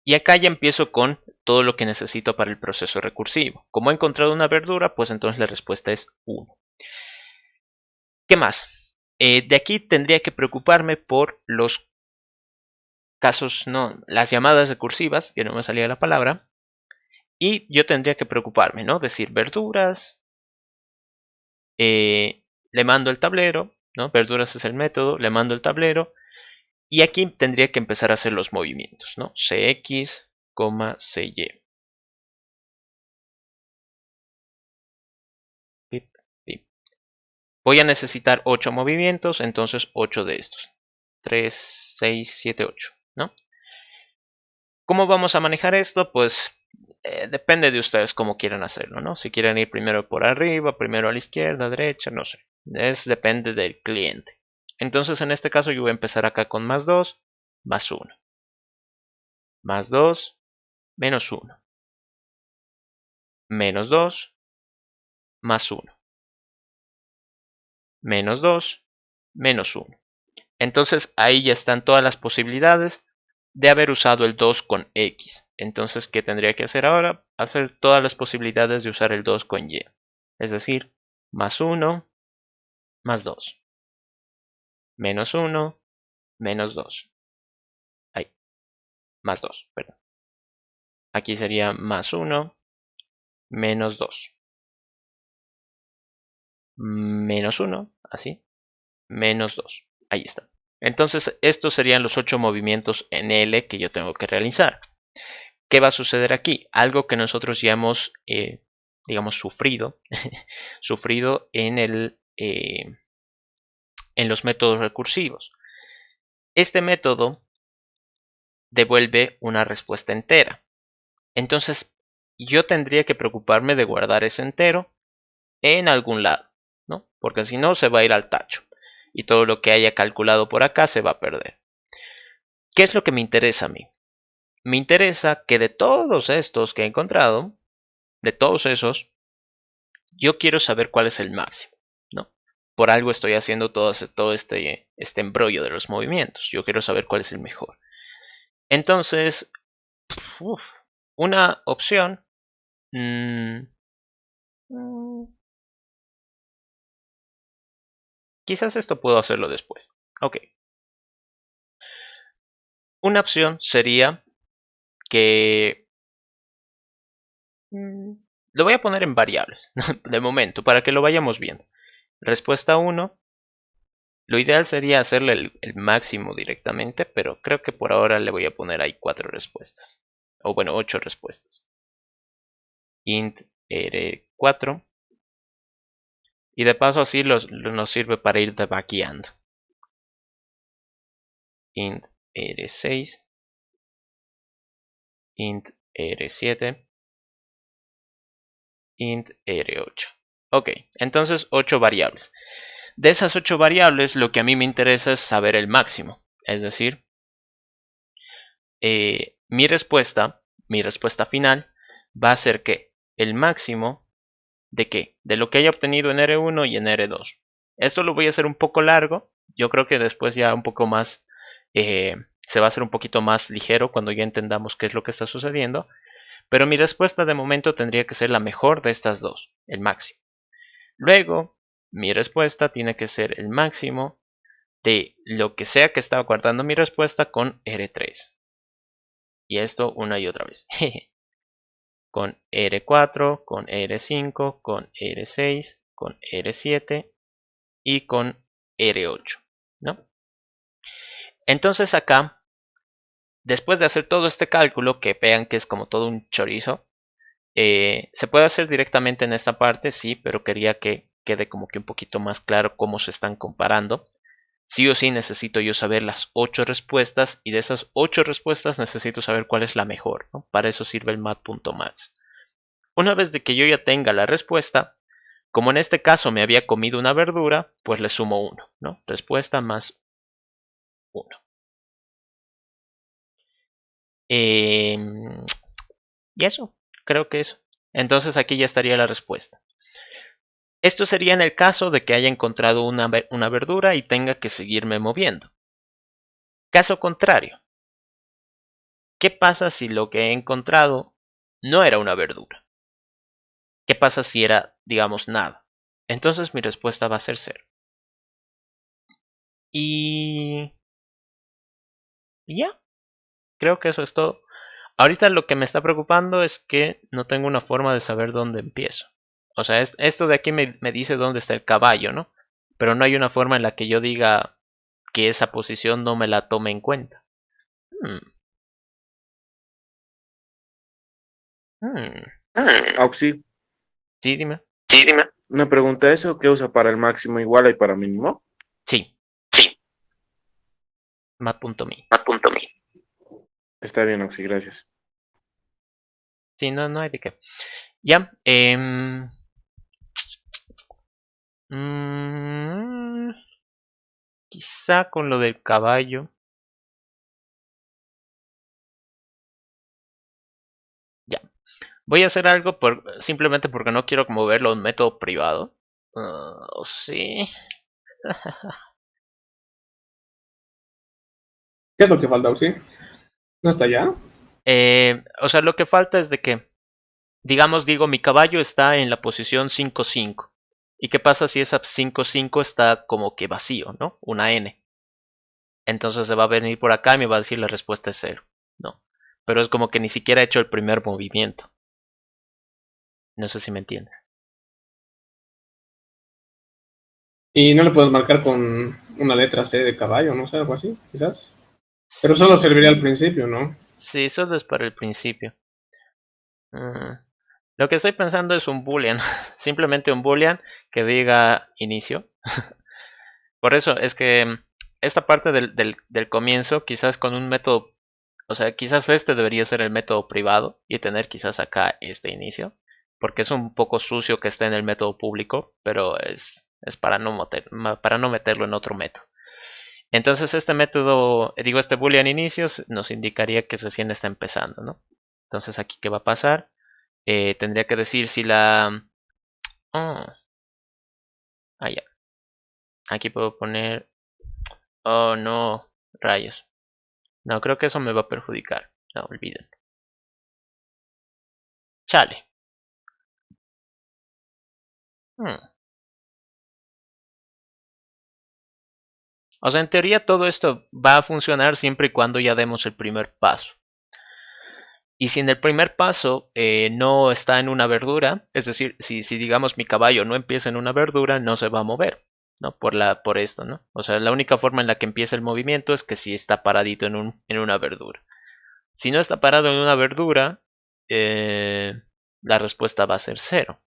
Speaker 1: Y acá ya empiezo con todo lo que necesito para el proceso recursivo. Como he encontrado una verdura, pues entonces la respuesta es 1. ¿Qué más? De aquí tendría que preocuparme por los casos, no, las llamadas recursivas, que no me salía la palabra. Y yo tendría que preocuparme, ¿no? Decir verduras, le mando el tablero, ¿no? Verduras es el método, le mando el tablero. Y aquí tendría que empezar a hacer los movimientos, ¿no? CX, CY. Pip, pip. Voy a necesitar 8 movimientos, entonces 8 de estos. 3, 6, 7, 8, ¿no? ¿Cómo vamos a manejar esto? Pues depende de ustedes cómo quieran hacerlo, ¿no? Si quieren ir primero por arriba, primero a la izquierda, derecha, no sé. Depende del cliente. Entonces en este caso yo voy a empezar acá con más 2, más 1. Más 2, menos 1. Menos 2, más 1. Menos 2, menos 1. Entonces ahí ya están todas las posibilidades de haber usado el 2 con X. Entonces, ¿qué tendría que hacer ahora? Hacer todas las posibilidades de usar el 2 con Y. Es decir, más 1, más 2. Menos 1, menos 2. Ahí, más 2, perdón. Aquí sería más 1, menos 2. menos 1, así, menos 2. Ahí está. Entonces, estos serían los 8 movimientos en L que yo tengo que realizar. ¿Qué va a suceder aquí? Algo que nosotros ya hemos, digamos, sufrido, sufrido en los métodos recursivos. Este método devuelve una respuesta entera. Entonces, yo tendría que preocuparme de guardar ese entero en algún lado, ¿no? Porque si no, se va a ir al tacho. Y todo lo que haya calculado por acá se va a perder. ¿Qué es lo que me interesa a mí? Me interesa que de todos estos que he encontrado, de todos esos, yo quiero saber cuál es el máximo, ¿no? Por algo estoy haciendo todo este embrollo de los movimientos. Yo quiero saber cuál es el mejor. Entonces, uf, una opción... mmm, quizás esto puedo hacerlo después. Ok. Una opción sería que... lo voy a poner en variables, de momento, para que lo vayamos viendo. Respuesta 1. Lo ideal sería hacerle el máximo directamente, pero creo que por ahora le voy a poner ahí 4 respuestas. O bueno, 8 respuestas. Int r4. Y de paso así nos sirve para ir debagueando. Int r6. Int r7. Int r8. Ok, entonces 8 variables. De esas 8 variables, lo que a mí me interesa es saber el máximo. Es decir, mi respuesta final, va a ser que el máximo de qué? De lo que haya obtenido en R1 y en R2. Esto lo voy a hacer un poco largo. Yo creo que después ya un poco más, se va a hacer un poquito más ligero cuando ya entendamos qué es lo que está sucediendo. Pero mi respuesta de momento tendría que ser la mejor de estas dos, el máximo. Luego, mi respuesta tiene que ser el máximo de lo que sea que estaba guardando mi respuesta con R3. Y esto una y otra vez. Con R4, con R5, con R6, con R7 y con R8, ¿no? Entonces acá, después de hacer todo este cálculo, que vean que es como todo un chorizo, se puede hacer directamente en esta parte, sí, pero quería que quede como que un poquito más claro cómo se están comparando. Sí o sí necesito yo saber las 8 respuestas y de esas 8 respuestas necesito saber cuál es la mejor, ¿no? Para eso sirve el mat.max. Una vez de que yo ya tenga la respuesta, como en este caso me había comido una verdura, pues le sumo 1, ¿no? Respuesta más 1. Y eso, creo que eso. Entonces aquí ya estaría la respuesta. Esto sería en el caso de que haya encontrado una verdura y tenga que seguirme moviendo. Caso contrario, ¿qué pasa si lo que he encontrado no era una verdura? ¿Qué pasa si era, digamos, nada? Entonces mi respuesta va a ser 0. Y ya, creo que eso es todo. Ahorita lo que me está preocupando es que no tengo una forma de saber dónde empiezo. O sea, esto de aquí me dice dónde está el caballo, ¿no? Pero no hay una forma en la que yo diga que esa posición no me la tome en cuenta. Hmm, hmm.
Speaker 3: Auxi,
Speaker 1: Sí, dime.
Speaker 3: sí, dime. Una pregunta, ¿eso qué usa para el máximo igual y para mínimo?
Speaker 1: Sí,
Speaker 3: Sí,
Speaker 1: mat.me.
Speaker 3: mat.me. Está bien, Auxi, gracias.
Speaker 1: Sí, no hay de qué. Ya. Mm, quizá con lo del caballo. Ya. Voy a hacer algo simplemente porque no quiero moverlo a un método privado. Sí.
Speaker 4: ¿Qué es lo que falta, sí? ¿No está ya?
Speaker 1: O sea, lo que falta es de que, digamos, digo, mi caballo está en la posición 5-5. ¿Y qué pasa si esa 5-5 está como que vacío, ¿no? Una n. Entonces se va a venir por acá y me va a decir la respuesta es 0. No. Pero es como que ni siquiera he hecho el primer movimiento. No sé si me entiendes.
Speaker 4: Y no le puedes marcar con una letra C de caballo, no sé, algo así, quizás. Pero solo serviría al principio, ¿no?
Speaker 1: Sí, solo es para el principio. Lo que estoy pensando es un boolean. Simplemente un boolean que diga inicio. Por eso es que esta parte del comienzo, quizás con un método, o sea, quizás este debería ser el método privado y tener quizás acá este inicio, porque es un poco sucio que esté en el método público, pero es para para no meterlo en otro método. Entonces este método, digo, este boolean inicios nos indicaría que recién está empezando, ¿no? Entonces aquí, ¿qué va a pasar? Tendría que decir si la... Oh, ya. Aquí puedo poner... Oh, no, rayos. No, creo que eso me va a perjudicar. No, olviden. Chale. Hmm. O sea, en teoría todo esto va a funcionar siempre y cuando ya demos el primer paso. Y si en el primer paso no está en una verdura, es decir, si digamos mi caballo no empieza en una verdura, no se va a mover, ¿no? Por esto, ¿no? O sea, la única forma en la que empieza el movimiento es que si está paradito en una verdura. Si no está parado en una verdura, la respuesta va a ser 0.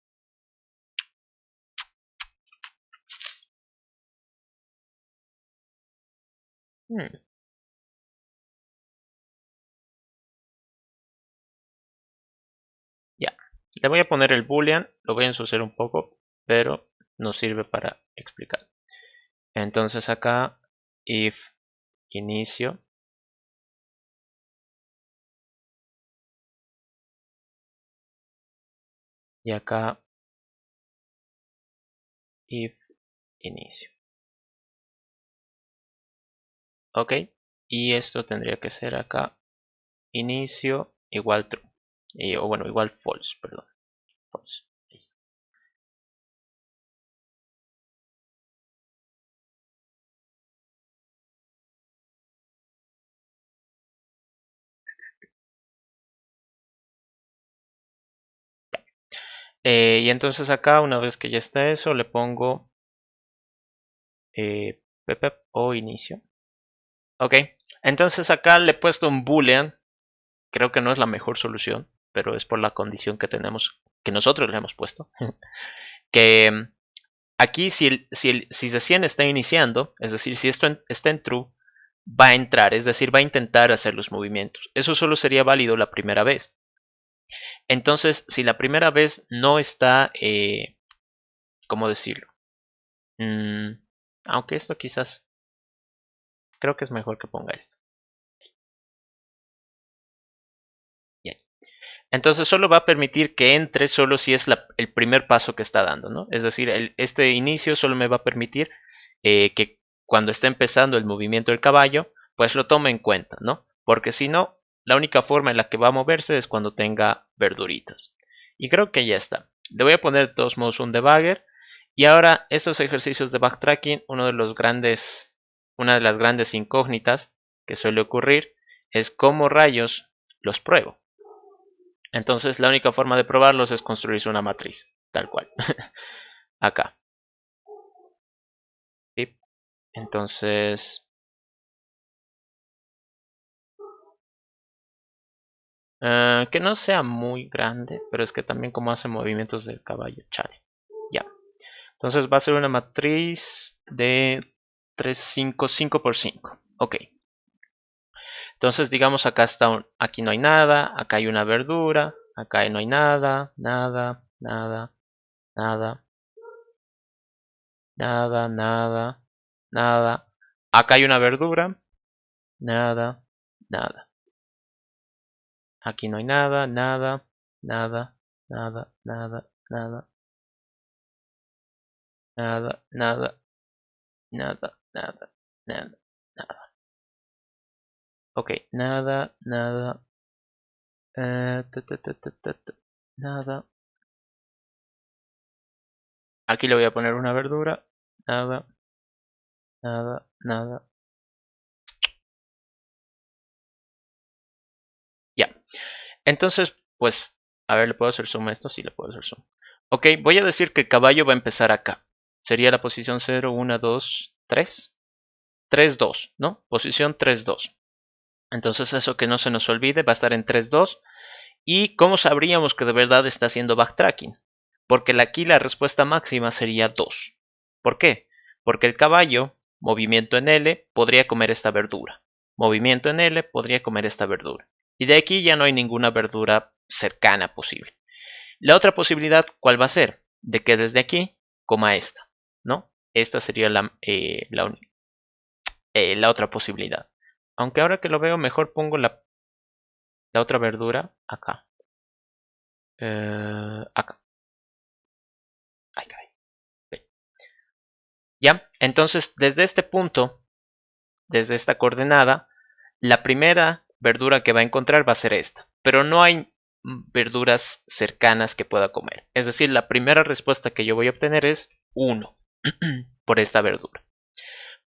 Speaker 1: Hmm. Ya, le voy a poner el boolean, lo voy a ensuciar un poco, pero nos sirve para explicar. Entonces acá, if inicio, y acá, if inicio. Ok, y esto tendría que ser acá, inicio igual true, o bueno, igual false, perdón, false. Listo. Y entonces acá, una vez que ya está eso, le pongo pep o inicio. Ok, entonces acá le he puesto un boolean. Creo que no es la mejor solución, pero es por la condición que tenemos, que nosotros le hemos puesto. Que aquí si recién está iniciando, es decir, si esto está en true, va a entrar, es decir, va a intentar hacer los movimientos. Eso solo sería válido la primera vez. Entonces, si la primera vez no está, ¿cómo decirlo? Aunque esto quizás, creo que es mejor que ponga esto. Bien. Entonces solo va a permitir que entre solo si es el primer paso que está dando, ¿no? Es decir, este inicio solo me va a permitir que cuando esté empezando el movimiento del caballo, pues lo tome en cuenta, ¿no? Porque si no, la única forma en la que va a moverse es cuando tenga verduritas. Y creo que ya está. Le voy a poner de todos modos un debugger. Y ahora estos ejercicios de backtracking, una de las grandes incógnitas que suele ocurrir es cómo rayos los pruebo. Entonces la única forma de probarlos es construirse una matriz, tal cual. Acá. ¿Sí? Entonces, que no sea muy grande, pero es que también como hace movimientos del caballo, chale. Ya. Entonces va a ser una matriz de 3, 5, 5 por 5. Ok. Entonces digamos acá aquí no hay nada, acá hay una verdura, acá no hay nada, nada, nada, nada, nada, nada, nada. Acá hay una verdura, nada, nada. Aquí no hay nada, nada, nada, nada, nada, nada, nada, nada, nada, nada, nada, nada. Ok, nada, nada, nada. Aquí le voy a poner una verdura, nada, nada, nada. Ya. Entonces, pues, a ver, ¿le puedo hacer zoom a esto? Sí, le puedo hacer zoom. Ok, voy a decir que el caballo va a empezar acá. sería la posición 0, 1, 2, 3. 3, 2, ¿no? Posición 3, 2. Entonces eso que no se nos olvide va a estar en 3, 2. ¿Y cómo sabríamos que de verdad está haciendo backtracking? Porque aquí la respuesta máxima sería 2. ¿Por qué? Porque el caballo, movimiento en L, podría comer esta verdura. Movimiento en L, podría comer esta verdura. Y de aquí ya no hay ninguna verdura cercana posible. La otra posibilidad, ¿cuál va a ser? De que desde aquí coma esta, ¿no? Esta sería la otra posibilidad. Aunque ahora que lo veo, mejor pongo la otra verdura acá. Acá. Ay, caray. Ven. Ya, entonces desde este punto, desde esta coordenada, la primera verdura que va a encontrar va a ser esta. Pero no hay verduras cercanas que pueda comer. Es decir, la primera respuesta que yo voy a obtener es 1 por esta verdura.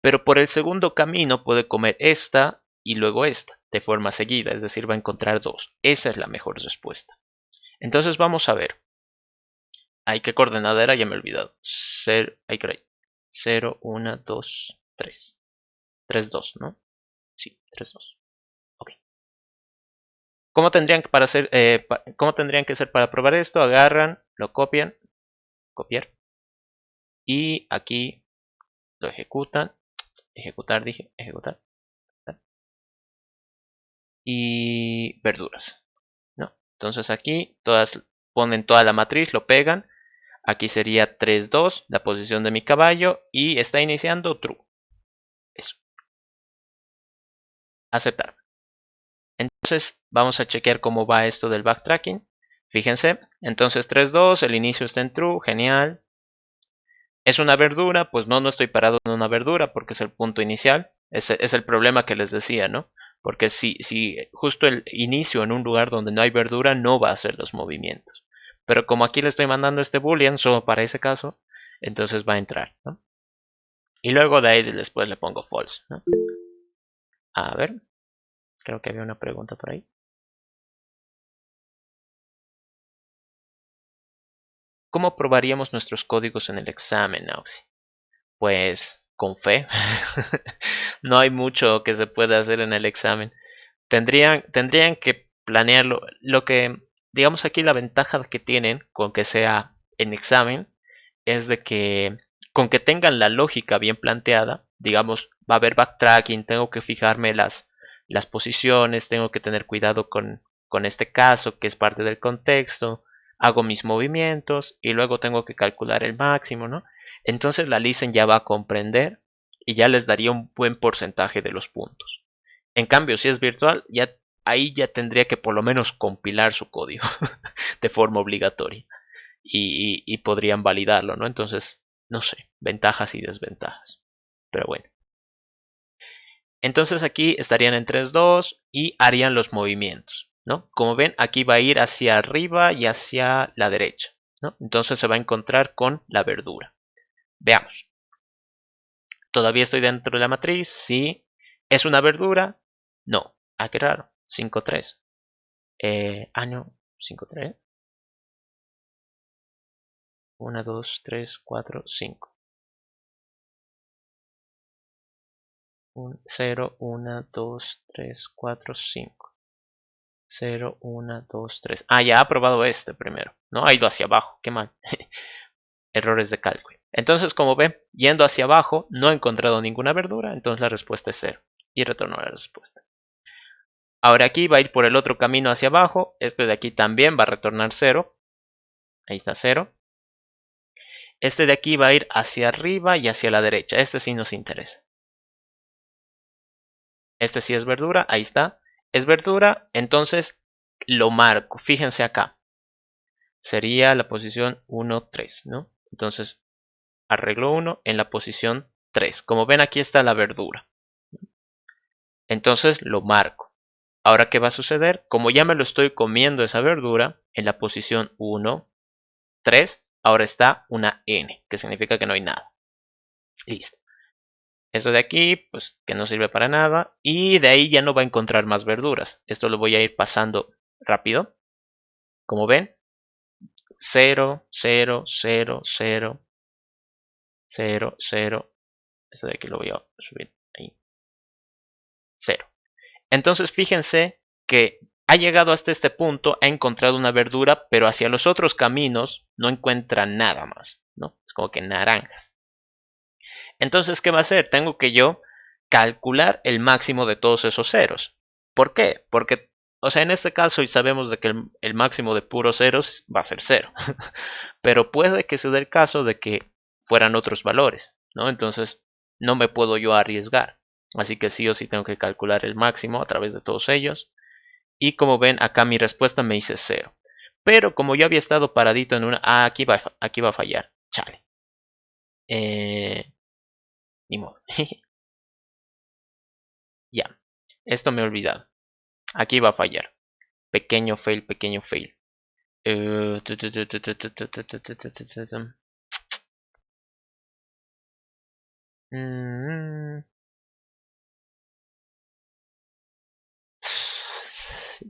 Speaker 1: Pero por el segundo camino puede comer esta y luego esta de forma seguida, es decir, va a encontrar 2. Esa es la mejor respuesta. Entonces vamos a ver. Ay, ¿qué coordenada era? Ya me he olvidado. 0, 1, 2, 3. 3, 2, ¿no? Sí, 3, 2. Ok. ¿Cómo tendrían que ser para probar esto? Agarran, lo copian, copiar. Y aquí lo ejecutan. Ejecutar, dije, ejecutar. Y verduras, ¿no? Entonces aquí ponen toda la matriz, lo pegan. Aquí sería 3, 2, la posición de mi caballo. Y está iniciando true. Eso. Aceptar. Entonces vamos a chequear cómo va esto del backtracking. Fíjense, entonces 3, 2, el inicio está en true, genial. ¿Es una verdura? Pues no estoy parado en una verdura porque es el punto inicial. Ese es el problema que les decía, ¿no? Porque si justo el inicio en un lugar donde no hay verdura no va a hacer los movimientos. Pero como aquí le estoy mandando este boolean solo para ese caso, entonces va a entrar, ¿no? Y luego de ahí después le pongo false, ¿no? A ver, creo que había una pregunta por ahí. ¿Cómo probaríamos nuestros códigos en el examen, Auxi? Pues con fe. No hay mucho que se pueda hacer en el examen. Tendrían que planearlo. Lo que, digamos aquí, la ventaja que tienen con que sea en examen es de que con que tengan la lógica bien planteada, digamos, va a haber backtracking, tengo que fijarme las posiciones, tengo que tener cuidado con este caso que es parte del contexto, hago mis movimientos y luego tengo que calcular el máximo, ¿no? Entonces la listen ya va a comprender y ya les daría un buen porcentaje de los puntos. En cambio, si es virtual, ahí ya tendría que por lo menos compilar su código de forma obligatoria y podrían validarlo, ¿no? Entonces, no sé, ventajas y desventajas. Pero bueno. Entonces aquí estarían en 3, 2 y harían los movimientos, ¿no? Como ven, aquí va a ir hacia arriba y hacia la derecha, ¿no? Entonces se va a encontrar con la verdura. Veamos. ¿Todavía estoy dentro de la matriz? Sí. ¿Es una verdura? No. Ah, qué raro. 5, 3. No. 5, 3. 1, 2, 3, 4, 5. 0, 1, 2, 3, 4, 5. 0, 1, 2, 3. Ah, ya ha probado este primero. No, ha ido hacia abajo. Qué mal. Errores de cálculo. Entonces, como ven, yendo hacia abajo, no he encontrado ninguna verdura. Entonces la respuesta es 0. Y retorno a la respuesta. Ahora aquí va a ir por el otro camino hacia abajo. Este de aquí también va a retornar 0. Ahí está 0. Este de aquí va a ir hacia arriba y hacia la derecha. Este sí nos interesa. Este sí es verdura. Ahí está. Es verdura. Entonces lo marco. Fíjense acá. Sería la posición 1, 3, ¿no? Entonces arreglo 1 en la posición 3. Como ven, aquí está la verdura. Entonces lo marco. Ahora, ¿qué va a suceder? Como ya me lo estoy comiendo esa verdura, en la posición 1, 3, ahora está una N, que significa que no hay nada. Listo. Esto de aquí, pues que no sirve para nada. Y de ahí ya no va a encontrar más verduras. Esto lo voy a ir pasando rápido. Como ven, 0, 0, 0, 0, 0, 0. Esto de aquí lo voy a subir ahí. 0. Entonces fíjense que ha llegado hasta este punto, ha encontrado una verdura, pero hacia los otros caminos no encuentra nada más, ¿no? Es como que naranjas. Entonces, ¿qué va a hacer? Tengo que yo calcular el máximo de todos esos ceros. ¿Por qué? Porque, o sea, en este caso sabemos de que el máximo de puros ceros va a ser 0. Pero puede que se dé el caso de que fueran otros valores, ¿no? Entonces, no me puedo yo arriesgar. Así que sí o sí tengo que calcular el máximo a través de todos ellos. Y como ven, acá mi respuesta me dice 0. Pero como yo había estado paradito en una... Ah, aquí va a fallar. Chale. Ni modo. Ya. Esto me he olvidado. Aquí va a fallar. Pequeño fail, pequeño fail.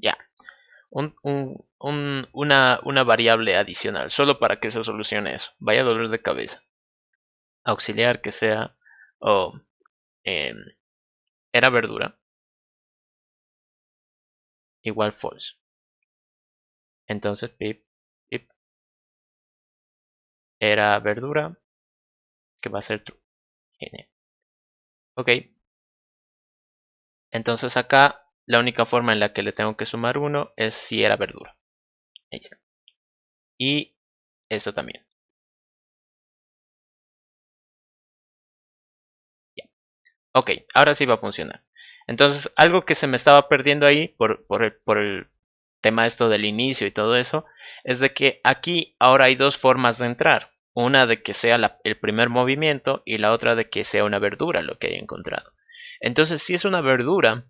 Speaker 1: Ya. Una variable adicional. Solo para que se solucione eso. Vaya dolor de cabeza. Auxiliar que sea. Oh, era verdura. Igual false. Entonces, pip, pip. Era verdura. Que va a ser true. Genial. Ok. Entonces acá la única forma en la que le tengo que sumar 1 es si era verdura. Ahí está. Y eso también. Ya. Ok, ahora sí va a funcionar. Entonces, algo que se me estaba perdiendo ahí por el tema esto del inicio y todo eso, es de que aquí ahora hay dos formas de entrar. Una de que sea el primer movimiento y la otra de que sea una verdura lo que haya encontrado. Entonces, si es una verdura,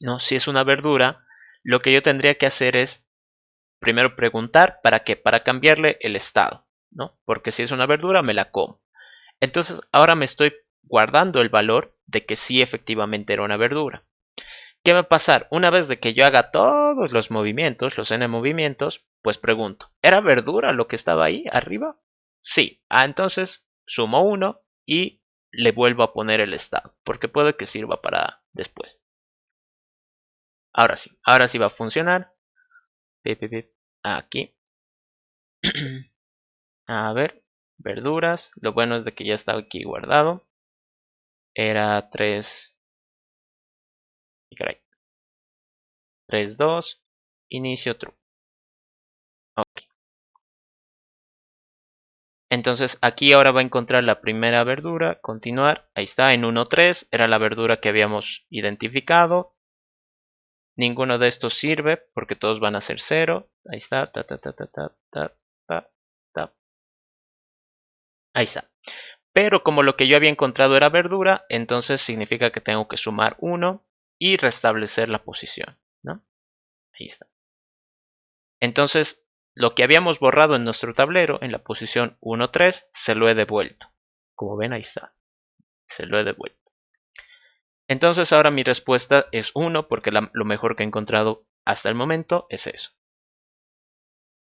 Speaker 1: ¿no? Si es una verdura, lo que yo tendría que hacer es primero preguntar para qué, para cambiarle el estado, ¿no? Porque si es una verdura me la como. Entonces ahora me estoy guardando el valor de que sí efectivamente era una verdura. ¿Qué va a pasar? Una vez de que yo haga todos los movimientos, los n movimientos, pues pregunto, ¿era verdura lo que estaba ahí arriba? Sí. Ah, entonces sumo 1 y le vuelvo a poner el estado, porque puede que sirva para después. Ahora sí va a funcionar. Aquí. A ver, verduras. Lo bueno es de que ya está aquí guardado. Era 3. Y caray. 3, 2. Inicio true. Ok. Entonces aquí ahora va a encontrar la primera verdura. Continuar. Ahí está, en 1, 3. Era la verdura que habíamos identificado. Ninguno de estos sirve porque todos van a ser 0. Ahí está. Ahí está. Pero como lo que yo había encontrado era verdura, entonces significa que tengo que sumar 1 y restablecer la posición, ¿no? Ahí está. Entonces, lo que habíamos borrado en nuestro tablero, en la posición 1, 3, se lo he devuelto. Como ven, ahí está. Se lo he devuelto. Entonces ahora mi respuesta es 1 porque lo mejor que he encontrado hasta el momento es eso.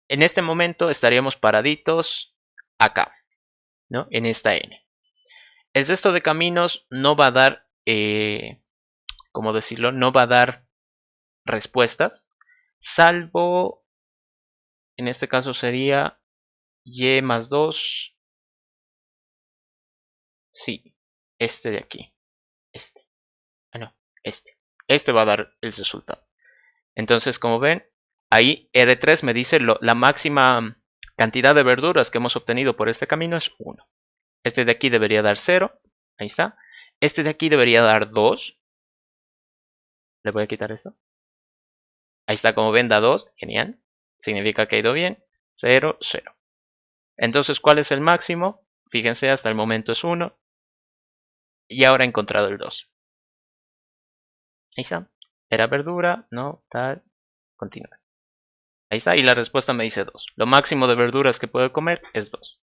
Speaker 1: En este momento estaríamos paraditos acá, ¿no? En esta n. El resto de caminos no va a dar, ¿cómo decirlo? No va a dar respuestas, salvo, en este caso sería y más 2. Sí, este de aquí. Este. Ah, no, este. Este va a dar el resultado. Entonces, como ven, ahí R3 me dice la máxima cantidad de verduras que hemos obtenido por este camino es 1. Este de aquí debería dar 0. Ahí está. Este de aquí debería dar 2. Le voy a quitar esto. Ahí está, como ven, da 2. Genial. Significa que ha ido bien. 0, 0. Entonces, ¿cuál es el máximo? Fíjense, hasta el momento es 1. Y ahora he encontrado el 2. Ahí está. Era verdura, no, tal. Continúa. Ahí está. Y la respuesta me dice 2. Lo máximo de verduras que puedo comer es 2.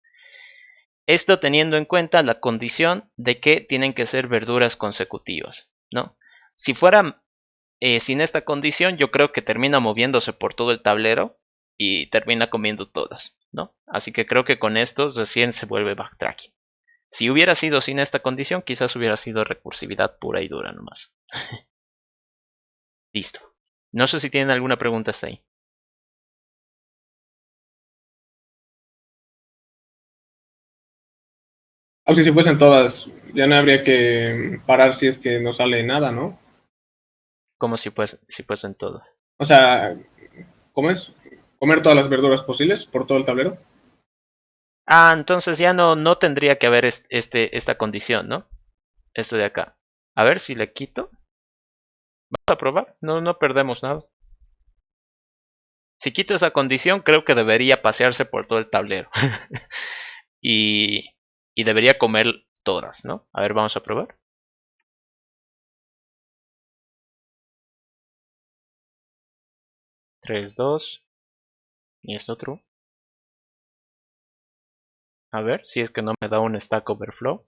Speaker 1: Esto teniendo en cuenta la condición de que tienen que ser verduras consecutivas, ¿no? Si fuera sin esta condición, yo creo que termina moviéndose por todo el tablero y termina comiendo todas, ¿no? Así que creo que con esto recién se vuelve backtracking. Si hubiera sido sin esta condición, quizás hubiera sido recursividad pura y dura nomás. Listo. No sé si tienen alguna pregunta hasta ahí.
Speaker 4: O sea, si fuesen todas, ya no habría que parar si es que no sale nada, ¿no?
Speaker 1: Como si fuesen todas.
Speaker 4: O sea, ¿cómo es? Comer todas las verduras posibles por todo el tablero.
Speaker 1: Ah, entonces ya no tendría que haber esta condición, ¿no? Esto de acá. A ver si le quito. Vamos a probar. No perdemos nada. Si quito esa condición, creo que debería pasearse por todo el tablero. y, y debería comer todas, ¿no? A ver, vamos a probar. Tres, dos. Y esto true. A ver, si es que no me da un Stack Overflow.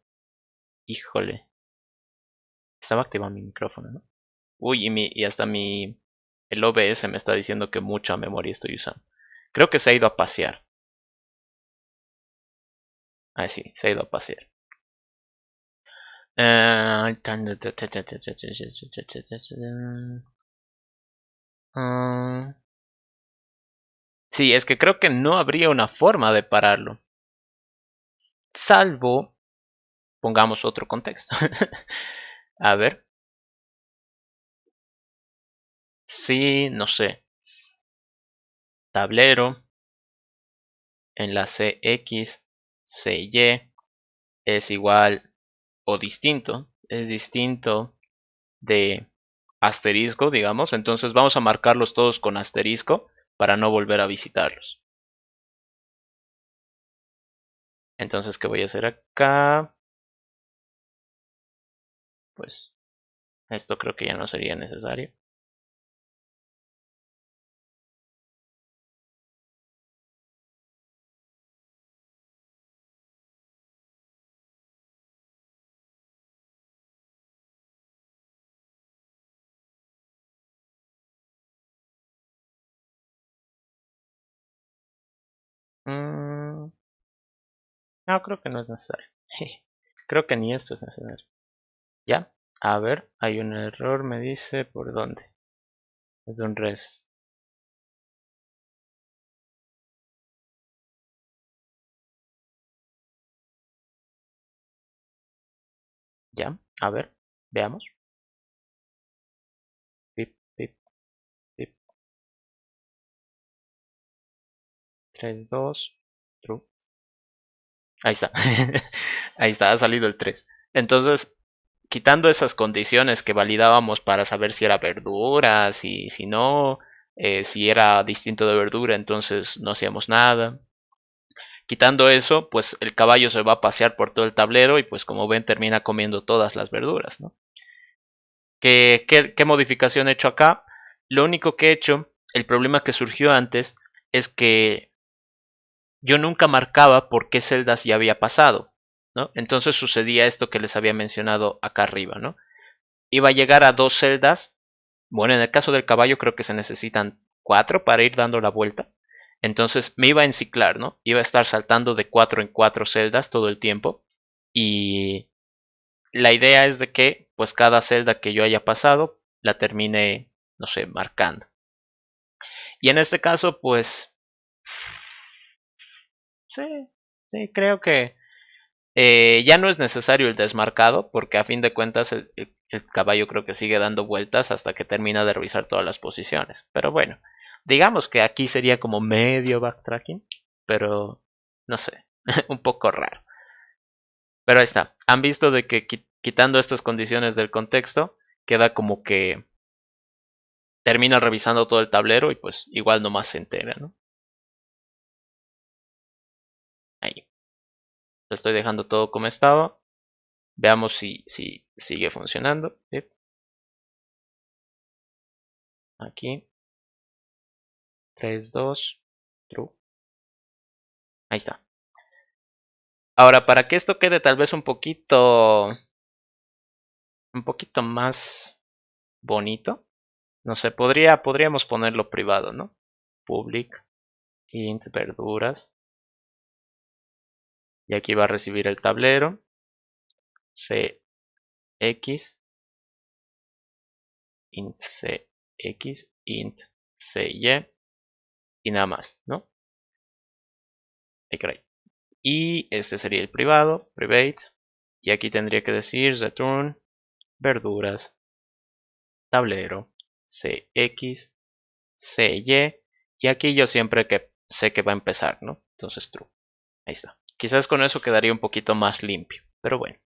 Speaker 1: Híjole. Estaba activado mi micrófono, ¿no? Uy, y hasta el OBS me está diciendo que mucha memoria estoy usando. Creo que se ha ido a pasear. Ah, sí, se ha ido a pasear. Sí, es que creo que no habría una forma de pararlo. Salvo, pongamos otro contexto. A ver. Sí, no sé. Tablero. Enlace X, CY es igual o distinto. Es distinto de asterisco, digamos. Entonces vamos a marcarlos todos con asterisco para no volver a visitarlos. Entonces, ¿qué voy a hacer acá? Pues esto creo que ya no sería necesario. Mm, no, creo que no es necesario. Creo que ni esto es necesario. ¿Ya? A ver, hay un error, me dice, ¿por dónde? Es de un res. ¿Ya? A ver, veamos. Pip, pip, pip. 3, 2, true. Ahí está. Ahí está, ha salido el 3. Entonces, quitando esas condiciones que validábamos para saber si era verdura, si no, si era distinto de verdura, entonces no hacíamos nada. Quitando eso, pues el caballo se va a pasear por todo el tablero y pues como ven termina comiendo todas las verduras, ¿no? ¿Qué modificación he hecho acá? Lo único que he hecho, el problema que surgió antes, es que yo nunca marcaba por qué celdas ya había pasado, ¿no? Entonces sucedía esto que les había mencionado acá arriba, ¿no? Iba a llegar a 2 celdas. Bueno, en el caso del caballo creo que se necesitan 4 para ir dando la vuelta. Entonces me iba a enciclar, ¿no? Iba a estar saltando de 4 en 4 celdas todo el tiempo. Y la idea es de que, pues cada celda que yo haya pasado, la termine, no sé, marcando. Y en este caso, pues, sí, sí, creo que ya no es necesario el desmarcado, porque a fin de cuentas el caballo creo que sigue dando vueltas hasta que termina de revisar todas las posiciones. Pero bueno, digamos que aquí sería como medio backtracking, pero no sé, un poco raro. Pero ahí está. Han visto de que quitando estas condiciones del contexto, queda como que termina revisando todo el tablero y pues igual nomás se entera, ¿no? Ahí. Lo estoy dejando todo como estaba. Veamos si sigue funcionando. ¿Sí? Aquí. 3, 2, true. Ahí está. Ahora, para que esto quede tal vez un poquito más bonito, no sé, podríamos ponerlo privado, ¿no? Public, int, verduras. Y aquí va a recibir el tablero. cx, int cx, int cy y nada más, ¿no? Y este sería el privado, private, y aquí tendría que decir return verduras, tablero, cx, cy, y aquí yo siempre que sé que va a empezar, ¿no? Entonces true. Ahí está. Quizás con eso quedaría un poquito más limpio, pero bueno.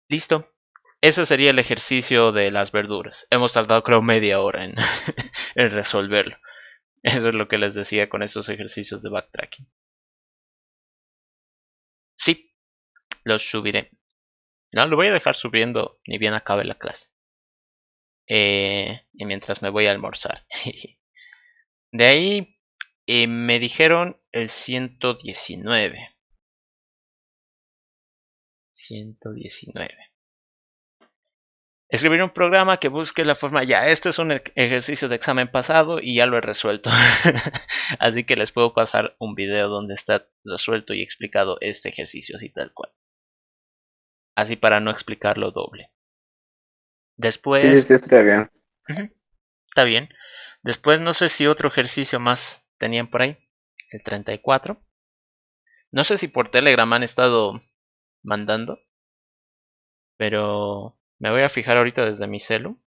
Speaker 1: Listo. Ese sería el ejercicio de las verduras. Hemos tardado creo media hora en, en resolverlo. Eso es lo que les decía con estos ejercicios de backtracking. Sí, los subiré. No, lo voy a dejar subiendo ni bien acabe la clase. Y mientras me voy a almorzar. De ahí me dijeron el 119. 119. Escribir un programa que busque la forma. Ya, este es un ejercicio de examen pasado y ya lo he resuelto. Así que les puedo pasar un video donde está resuelto y explicado este ejercicio así tal cual. Así para no explicarlo doble. Después.
Speaker 3: Sí, está bien.
Speaker 1: Está bien. Después no sé si otro ejercicio más tenían por ahí. El 34. No sé si por Telegram han estado mandando. Pero me voy a fijar ahorita desde mi celu.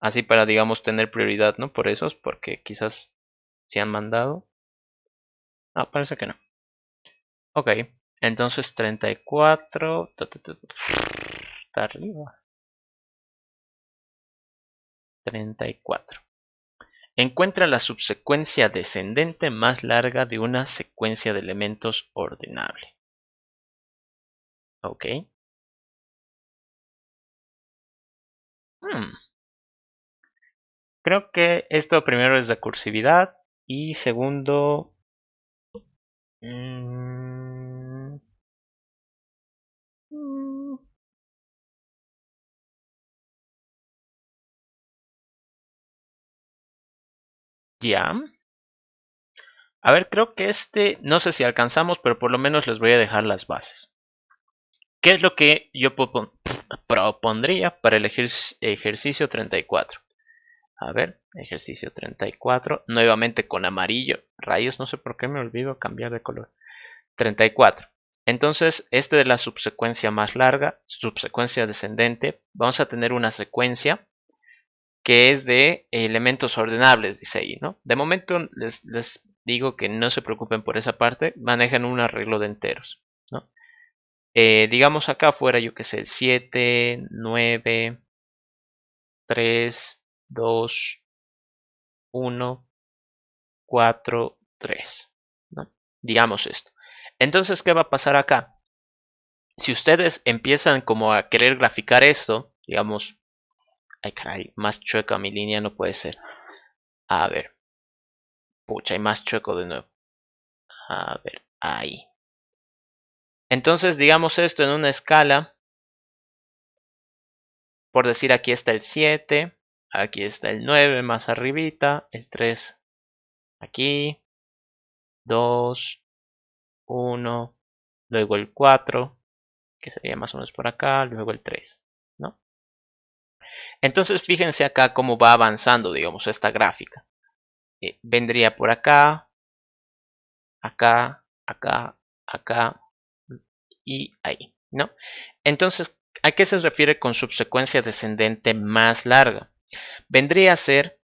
Speaker 1: Así para, digamos, tener prioridad, ¿no? Por esos, porque quizás se han mandado. Ah, parece que no. Ok, entonces 34. Está arriba. 34. Encuentra la subsecuencia descendente más larga de una secuencia de elementos ordenable. Ok. Creo que esto primero es de cursividad y segundo... ya. A ver, creo que este, no sé si alcanzamos, pero por lo menos les voy a dejar las bases. ¿Qué es lo que yo propondría para el ejercicio 34? A ver, ejercicio 34, nuevamente con amarillo. Rayos, no sé por qué me olvido cambiar de color. 34. Entonces, este de la subsecuencia más larga, subsecuencia descendente, vamos a tener una secuencia que es de elementos ordenables, dice ahí, ¿no? De momento les digo que no se preocupen por esa parte, manejan un arreglo de enteros, ¿no? Digamos acá fuera, yo que sé, el 7, 9, 3, 2, 1, 4, 3, ¿no? Digamos esto. Entonces, ¿qué va a pasar acá? Si ustedes empiezan como a querer graficar esto, digamos, ay caray, más chueca mi línea no puede ser. A ver, pucha, hay más chueco de nuevo. A ver, ahí. Entonces, digamos esto en una escala. Por decir, aquí está el 7, aquí está el 9 más arribita, el 3 aquí, 2, 1, luego el 4, que sería más o menos por acá, luego el 3, ¿no? Entonces, fíjense acá cómo va avanzando, digamos, esta gráfica. Vendría por acá, acá, acá, acá y ahí, ¿no? Entonces, ¿a qué se refiere con subsecuencia descendente más larga? Vendría a ser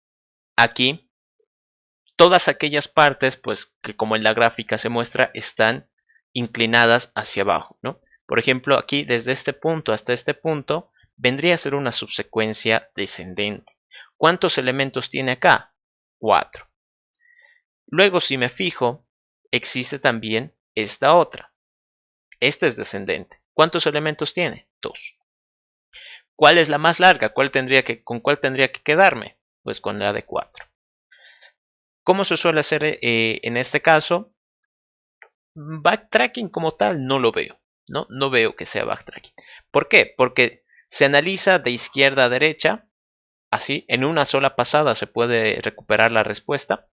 Speaker 1: aquí todas aquellas partes, pues, que como en la gráfica se muestra, están inclinadas hacia abajo, ¿no? Por ejemplo, aquí desde este punto hasta este punto, vendría a ser una subsecuencia descendente. ¿Cuántos elementos tiene acá? 4. Luego, si me fijo, existe también esta otra. Esta es descendente. ¿Cuántos elementos tiene? 2. ¿Cuál es la más larga? ¿Con cuál tendría que quedarme? Pues con la de 4. ¿Cómo se suele hacer en este caso? Backtracking como tal no lo veo. No veo que sea backtracking. ¿Por qué? Porque se analiza de izquierda a derecha. Así, en una sola pasada se puede recuperar la respuesta.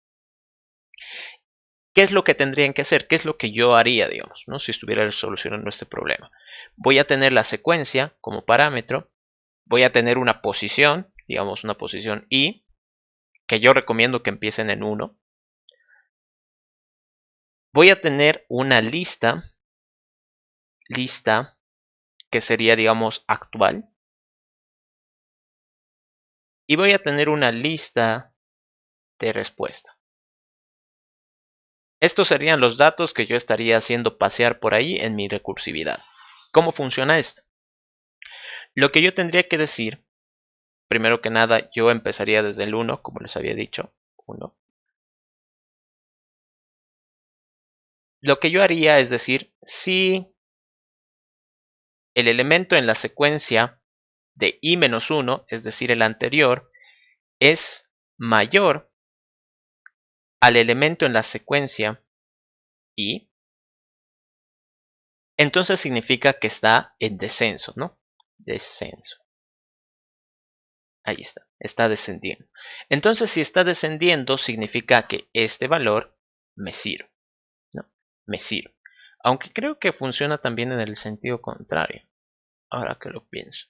Speaker 1: ¿Qué es lo que tendrían que hacer? ¿Qué es lo que yo haría, digamos, ¿no? Si estuviera solucionando este problema? Voy a tener la secuencia como parámetro, voy a tener una posición, digamos una posición i, que yo recomiendo que empiecen en 1. Voy a tener una lista que sería, digamos, actual. Y voy a tener una lista de respuesta. Estos serían los datos que yo estaría haciendo pasear por ahí en mi recursividad. ¿Cómo funciona esto? Lo que yo tendría que decir, primero que nada, yo empezaría desde el 1, como les había dicho. 1. Lo que yo haría es decir, si el elemento en la secuencia de i-1, es decir, el anterior, es mayor al elemento en la secuencia i, entonces significa que está en descenso, ¿no? Descenso. Ahí está descendiendo. Entonces, si está descendiendo, significa que este valor me sirve, ¿no? Me sirve. Aunque creo que funciona también en el sentido contrario, ahora que lo pienso.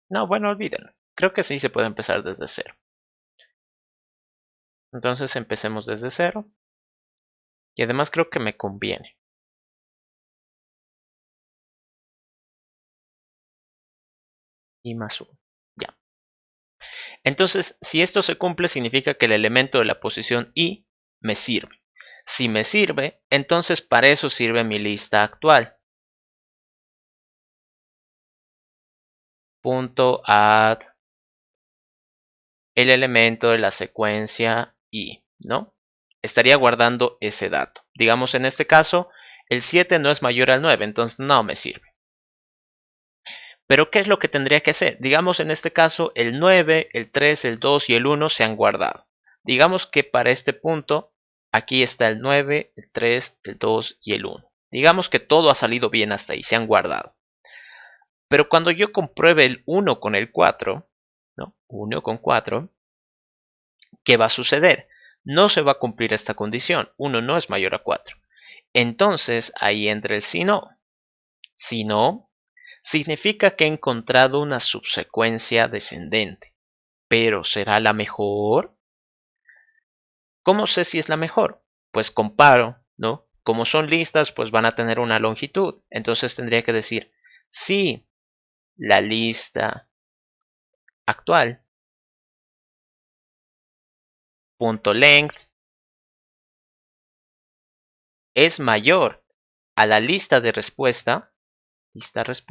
Speaker 1: No, bueno, olvídenlo. Creo que sí se puede empezar desde cero. Entonces empecemos desde cero. Y además creo que me conviene. Y más 1. Ya. Entonces, si esto se cumple, significa que el elemento de la posición i me sirve. Si me sirve, entonces para eso sirve mi lista actual. Punto add el elemento de la secuencia i, ¿no? Estaría guardando ese dato. Digamos en este caso, el 7 no es mayor al 9, entonces no me sirve. Pero ¿qué es lo que tendría que hacer? Digamos en este caso, el 9, el 3, el 2 y el 1 se han guardado. Digamos que para este punto, aquí está el 9, el 3, el 2 y el 1. Digamos que todo ha salido bien hasta ahí, se han guardado. Pero cuando yo compruebe el 1 con el 4, ¿no? 1 con 4, ¿qué va a suceder? No se va a cumplir esta condición. 1 no es mayor a 4. Entonces, ahí entra el si no. Si no, significa que he encontrado una subsecuencia descendente. ¿Pero será la mejor? ¿Cómo sé si es la mejor? Pues comparo, ¿no? Como son listas, pues van a tener una longitud. Entonces tendría que decir, si la lista actual .length es mayor a la lista de respuesta, length,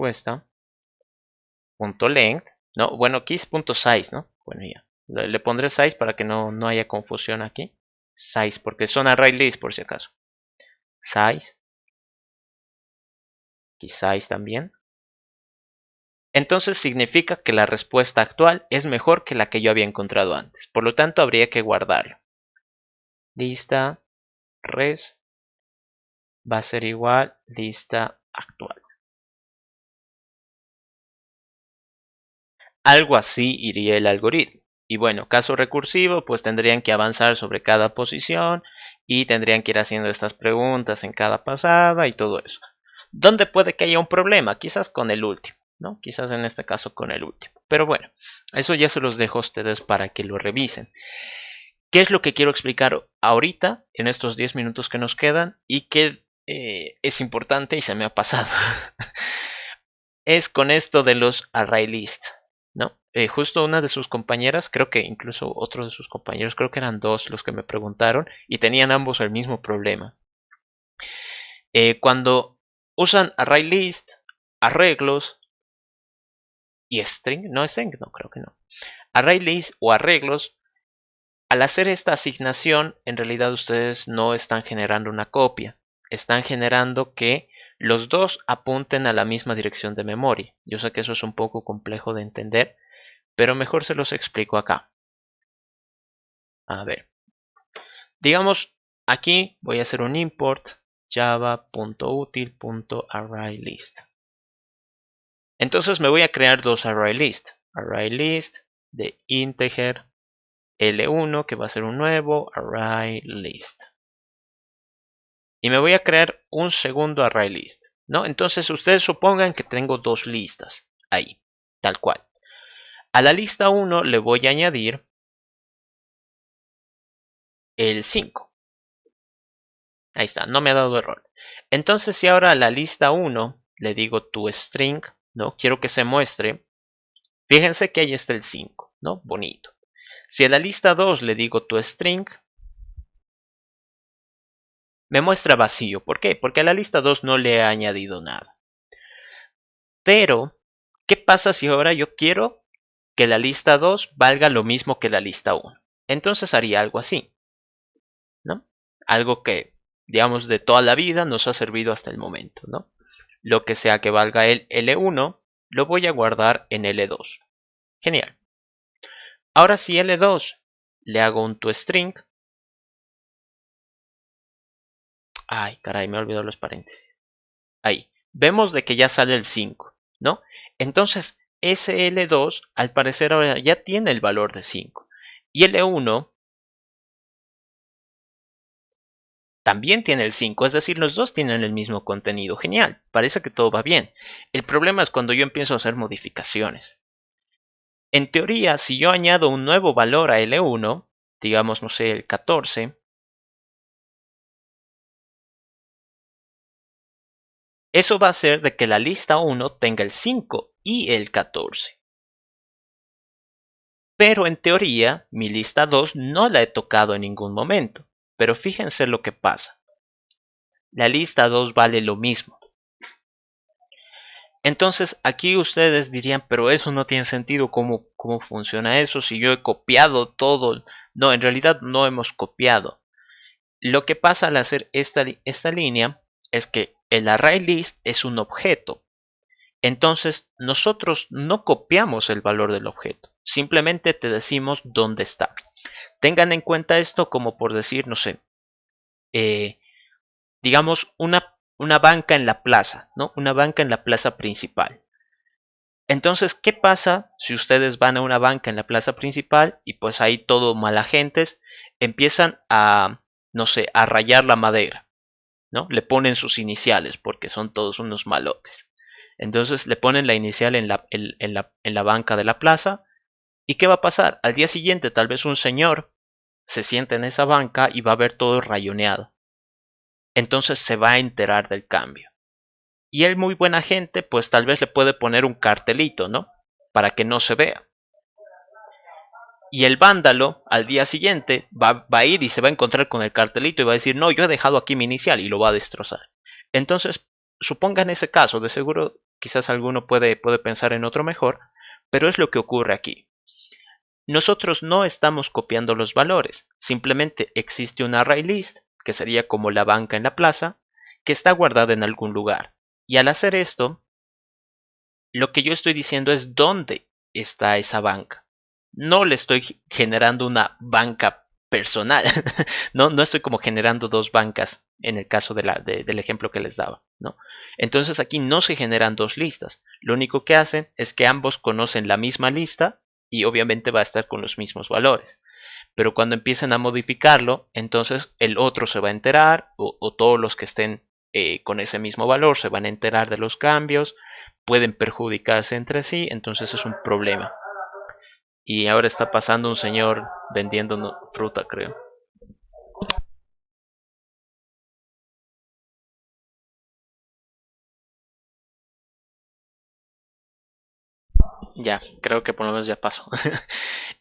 Speaker 1: no, bueno, aquí es .size, ¿no? Bueno, ya, le pondré size para que no haya confusión aquí. Size, porque son array list por si acaso. Size, aquí size también. Entonces significa que la respuesta actual es mejor que la que yo había encontrado antes. Por lo tanto, habría que guardarlo. Lista res va a ser igual lista actual. Algo así iría el algoritmo. Y bueno, caso recursivo, pues tendrían que avanzar sobre cada posición y tendrían que ir haciendo estas preguntas en cada pasada y todo eso. ¿Dónde puede que haya un problema? Quizás con el último, ¿no? Quizás en este caso con el último. Pero bueno, eso ya se los dejo a ustedes para que lo revisen. ¿Qué es lo que quiero explicar ahorita, en estos 10 minutos que nos quedan? Y que es importante y se me ha pasado. Es con esto de los array list, ¿no? Justo una de sus compañeras, creo que incluso otro de sus compañeros, creo que eran dos los que me preguntaron y tenían ambos el mismo problema. Cuando usan array list, arreglos y string, no string, no creo que no. Array list o arreglos, al hacer esta asignación, en realidad ustedes no están generando una copia, están generando que los dos apunten a la misma dirección de memoria. Yo sé que eso es un poco complejo de entender, pero mejor se los explico acá. A ver, digamos aquí voy a hacer un import java.util.arraylist. Entonces me voy a crear dos arraylist. Arraylist de integer L1 que va a ser un nuevo arraylist. y me voy a crear un segundo array list, ¿no? Entonces ustedes supongan que tengo dos listas ahí, tal cual. A la lista 1 le voy a añadir el 5. Ahí está, no me ha dado error. Entonces si ahora a la lista 1 le digo toString, ¿no? Quiero que se muestre. Fíjense que ahí está el 5, ¿no? Bonito. Si a la lista 2 le digo toString, me muestra vacío. ¿Por qué? Porque a la lista 2 no le he añadido nada. Pero, ¿qué pasa si ahora yo quiero que la lista 2 valga lo mismo que la lista 1? Entonces haría algo así, ¿no? Algo que, digamos, de toda la vida nos ha servido hasta el momento, ¿no? Lo que sea que valga el L1, lo voy a guardar en L2. Genial. Ahora si L2 le hago un toString. Ay, caray, me he olvidado los paréntesis. Ahí. Vemos de que ya sale el 5, ¿no? Entonces, ese L2 al parecer ahora ya tiene el valor de 5. Y L1 también tiene el 5, es decir, los dos tienen el mismo contenido. Genial, parece que todo va bien. El problema es cuando yo empiezo a hacer modificaciones. En teoría, si yo añado un nuevo valor a L1, digamos, no sé, el 14, eso va a hacer de que la lista 1 tenga el 5 y el 14. Pero en teoría, mi lista 2 no la he tocado en ningún momento. Pero fíjense lo que pasa. La lista 2 vale lo mismo. Entonces aquí ustedes dirían, pero eso no tiene sentido, ¿cómo funciona eso? Si yo he copiado todo. No, en realidad no hemos copiado. Lo que pasa al hacer esta línea es que el array list es un objeto. Entonces nosotros no copiamos el valor del objeto. Simplemente te decimos dónde está. Tengan en cuenta esto como por decir, no sé, digamos una banca en la plaza, ¿no? Una banca en la plaza principal. Entonces, ¿qué pasa si ustedes van a una banca en la plaza principal y pues ahí todo malagentes empiezan a, no sé, a rayar la madera, ¿no? Le ponen sus iniciales porque son todos unos malotes. Entonces le ponen la inicial en la banca de la plaza. ¿Y qué va a pasar? Al día siguiente tal vez un señor se sienta en esa banca y va a ver todo rayoneado. Entonces se va a enterar del cambio. Y él, muy buena gente, pues tal vez le puede poner un cartelito, ¿no? Para que no se vea. Y el vándalo, al día siguiente, va a ir y se va a encontrar con el cartelito y va a decir, no, yo he dejado aquí mi inicial, y lo va a destrozar. Entonces, supongan ese caso, de seguro quizás alguno puede pensar en otro mejor, pero es lo que ocurre aquí. Nosotros no estamos copiando los valores, simplemente existe un array list, que sería como la banca en la plaza, que está guardada en algún lugar. Y al hacer esto, lo que yo estoy diciendo es dónde está esa banca. No le estoy generando una banca personal. No estoy como generando dos bancas en el caso del ejemplo que les daba, ¿no? Entonces aquí no se generan dos listas. Lo único que hacen es que ambos conocen la misma lista y obviamente va a estar con los mismos valores. Pero cuando empiecen a modificarlo, entonces el otro se va a enterar o todos los que estén con ese mismo valor se van a enterar de los cambios, pueden perjudicarse entre sí, entonces es un problema. Y ahora está pasando un señor vendiendo fruta, creo. Ya, creo que por lo menos ya pasó.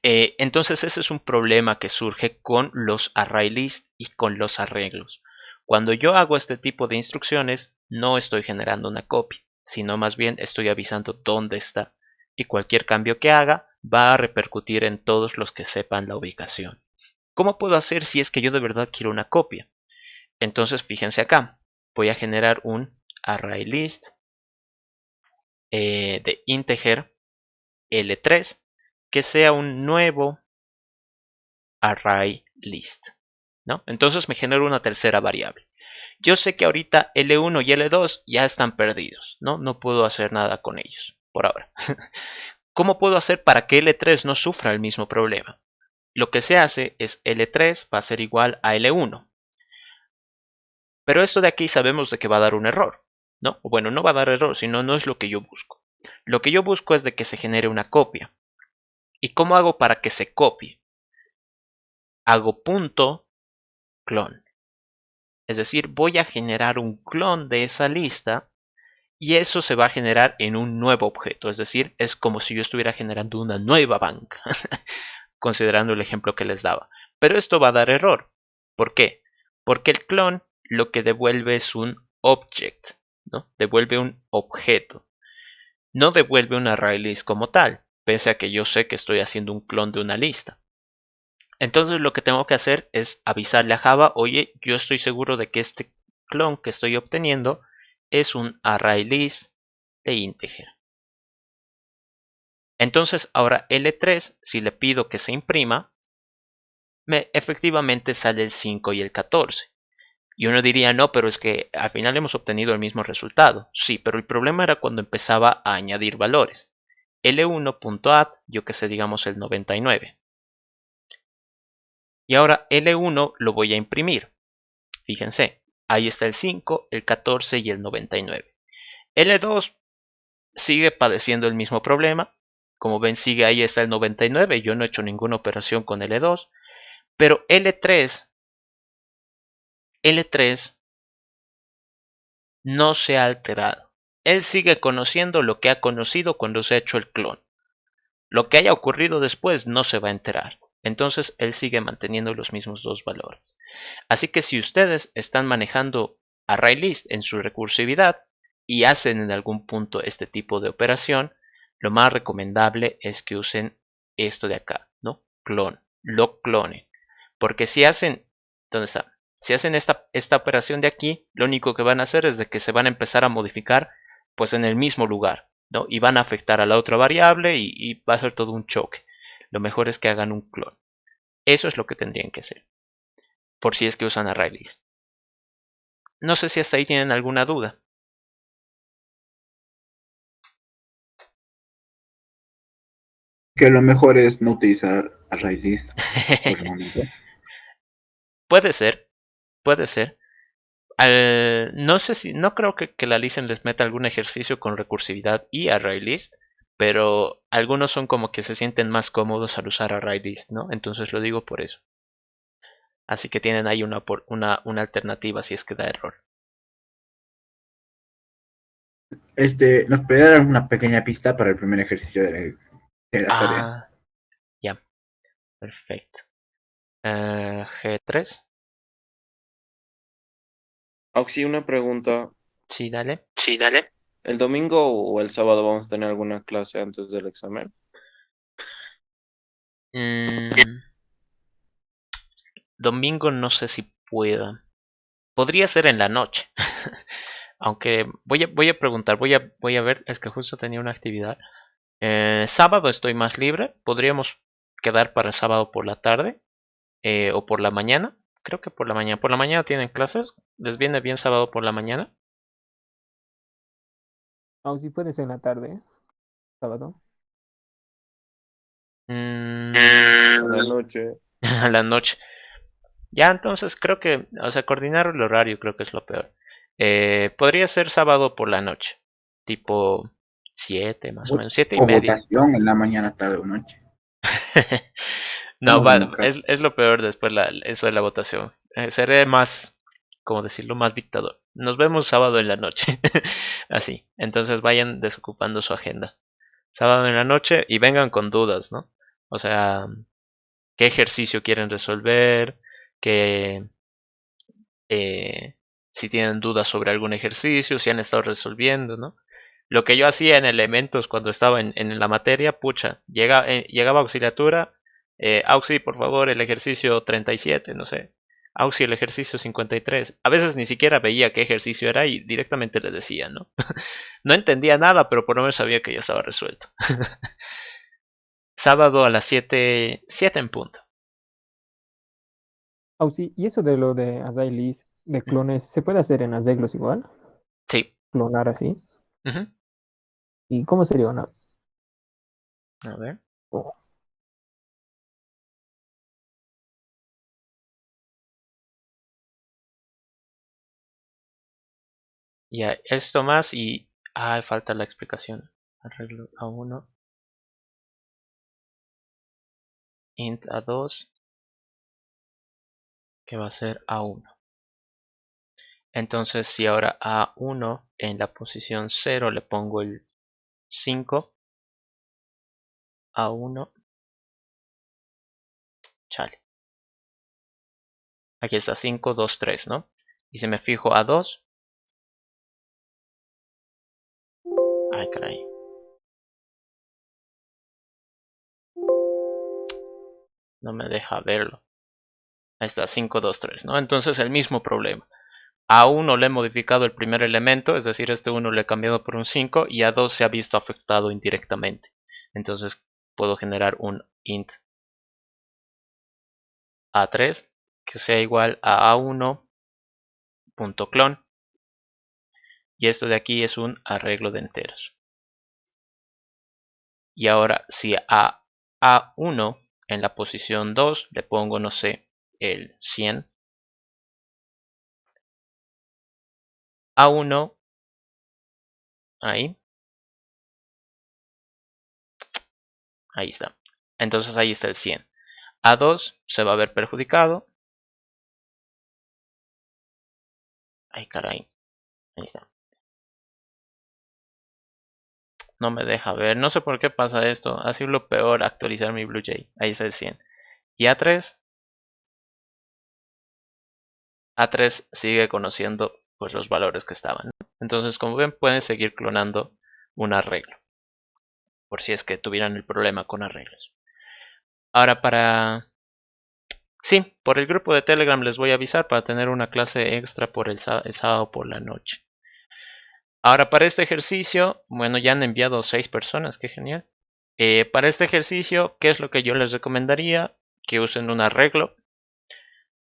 Speaker 1: Entonces ese es un problema que surge con los array list y con los arreglos. Cuando yo hago este tipo de instrucciones, no estoy generando una copia, sino más bien estoy avisando dónde está. Y cualquier cambio que haga va a repercutir en todos los que sepan la ubicación. ¿Cómo puedo hacer si es que yo de verdad quiero una copia? Entonces fíjense acá, voy a generar un array list de integer L3 que sea un nuevo array list, ¿no? Entonces me genero una tercera variable. Yo sé que ahorita L1 y L2 ya están perdidos, ¿no? No puedo hacer nada con ellos por ahora. ¿Cómo puedo hacer para que L3 no sufra el mismo problema? Lo que se hace es L3 va a ser igual a L1. Pero esto de aquí sabemos de que va a dar un error, ¿no? O bueno, no va a dar error, sino no es lo que yo busco. Lo que yo busco es de que se genere una copia. ¿Y cómo hago para que se copie? Hago punto clon. Es decir, voy a generar un clon de esa lista y eso se va a generar en un nuevo objeto. Es decir, es como si yo estuviera generando una nueva banca, considerando el ejemplo que les daba. Pero esto va a dar error. ¿Por qué? Porque el clon lo que devuelve es un object, ¿no? Devuelve un objeto. No devuelve un array list como tal, pese a que yo sé que estoy haciendo un clon de una lista. Entonces lo que tengo que hacer es avisarle a Java, oye, yo estoy seguro de que este clon que estoy obteniendo es un array list de integer. Entonces ahora L3, si le pido que se imprima, efectivamente sale el 5 y el 14. Y uno diría, no, pero es que al final hemos obtenido el mismo resultado. Sí, pero el problema era cuando empezaba a añadir valores. L1.add, yo que sé, digamos el 99. Y ahora L1 lo voy a imprimir. Fíjense, ahí está el 5, el 14 y el 99. L2 sigue padeciendo el mismo problema. Como ven, sigue ahí está el 99. Yo no he hecho ninguna operación con L2. Pero L3 no se ha alterado. Él sigue conociendo lo que ha conocido cuando se ha hecho el clon. Lo que haya ocurrido después no se va a enterar. Entonces él sigue manteniendo los mismos dos valores. Así que si ustedes están manejando ArrayList en su recursividad y hacen en algún punto este tipo de operación, lo más recomendable es que usen esto de acá, ¿no? Clone, lo clonen. Porque si hacen, ¿dónde está? Si hacen esta operación de aquí, lo único que van a hacer es de que se van a empezar a modificar pues en el mismo lugar, ¿no? Y van a afectar a la otra variable y va a ser todo un choque. Lo mejor es que hagan un clon. Eso es lo que tendrían que hacer, por si es que usan ArrayList. No sé si hasta ahí tienen alguna duda.
Speaker 2: Que lo mejor es no utilizar ArrayList por el momento.
Speaker 1: Puede ser, puede ser. No sé si, no creo que la listen les meta algún ejercicio con recursividad y ArrayList, pero algunos son como que se sienten más cómodos al usar ArrayList, ¿no? Entonces lo digo por eso. Así que tienen ahí una alternativa si es que da error.
Speaker 2: ¿Nos puede dar una pequeña pista para el primer ejercicio de la tarea?
Speaker 1: Ah, ya, perfecto. G3,
Speaker 3: Auxi, una pregunta.
Speaker 1: sí, dale.
Speaker 3: Sí, dale. ¿El domingo o el sábado vamos a tener alguna clase antes del examen?
Speaker 1: Mm, domingo no sé si pueda. Podría ser en la noche. Aunque voy a preguntar, voy a ver, es que justo tenía una actividad. Sábado estoy más libre, podríamos quedar para sábado por la tarde o por la mañana. Creo que por la mañana. ¿Por la mañana tienen clases? ¿Les viene bien sábado por la mañana?
Speaker 5: Aún si puede ser en la tarde, sábado.
Speaker 3: En la noche.
Speaker 1: A la noche. Ya, entonces creo que, o sea, coordinar el horario creo que es lo peor. Podría ser sábado por la noche, tipo 7 más o menos, 7:30.
Speaker 2: Votación en la mañana, tarde o noche.
Speaker 1: No,
Speaker 2: Somos democráticos.
Speaker 1: es lo peor después eso de la votación. Seré más, como decirlo, más dictador. Nos vemos sábado en la noche. Así. Entonces vayan desocupando su agenda. Sábado en la noche y vengan con dudas, ¿no? O sea, qué ejercicio quieren resolver, qué, si tienen dudas sobre algún ejercicio, si han estado resolviendo, ¿no? Lo que yo hacía en elementos cuando estaba en la materia, pucha, llegaba a auxiliatura, Auxi, por favor, el ejercicio 37, no sé, Auxi, el ejercicio 53. A veces ni siquiera veía qué ejercicio era y directamente le decía, ¿no? No entendía nada, pero por lo menos sabía que ya estaba resuelto. Sábado a las 7 en punto.
Speaker 5: Aún sí, y eso de lo de Azaelis, de clones, ¿se puede hacer en Azeglos igual?
Speaker 1: Sí.
Speaker 5: Clonar así.
Speaker 1: Ujú.
Speaker 5: ¿Y cómo sería una?
Speaker 1: A ver.
Speaker 5: Oh,
Speaker 1: Ya, esto más y... falta la explicación. Arreglo A1. Int A2. Que va a ser A1. Entonces si ahora A1 en la posición 0 le pongo el 5. A1. Chale. Aquí está 5, 2, 3, ¿no? Y si me fijo A2. Ay, caray. No me deja verlo. Ahí está, 5, 2, 3, ¿no? Entonces el mismo problema. A 1 le he modificado el primer elemento, es decir, este 1 le he cambiado por un 5 y a 2 se ha visto afectado indirectamente. Entonces puedo generar un int A3 que sea igual a A1.clone y esto de aquí es un arreglo de enteros. Y ahora si a A1 en la posición 2 le pongo, no sé, el 100, A1 ahí está. Entonces ahí está el 100. A2 se va a ver perjudicado. Ay, caray. Ahí está. No me deja ver. No sé por qué pasa esto. Ha sido lo peor actualizar mi BlueJ. Ahí está el 100. Y A3. A3 sigue conociendo pues los valores que estaban, ¿no? Entonces, como ven, pueden seguir clonando un arreglo. Por si es que tuvieran el problema con arreglos. Ahora para... Sí, por el grupo de Telegram les voy a avisar para tener una clase extra por el sábado por la noche. Ahora para este ejercicio, bueno, ya han enviado 6 personas, qué genial. Para este ejercicio, ¿qué es lo que yo les recomendaría? Que usen un arreglo.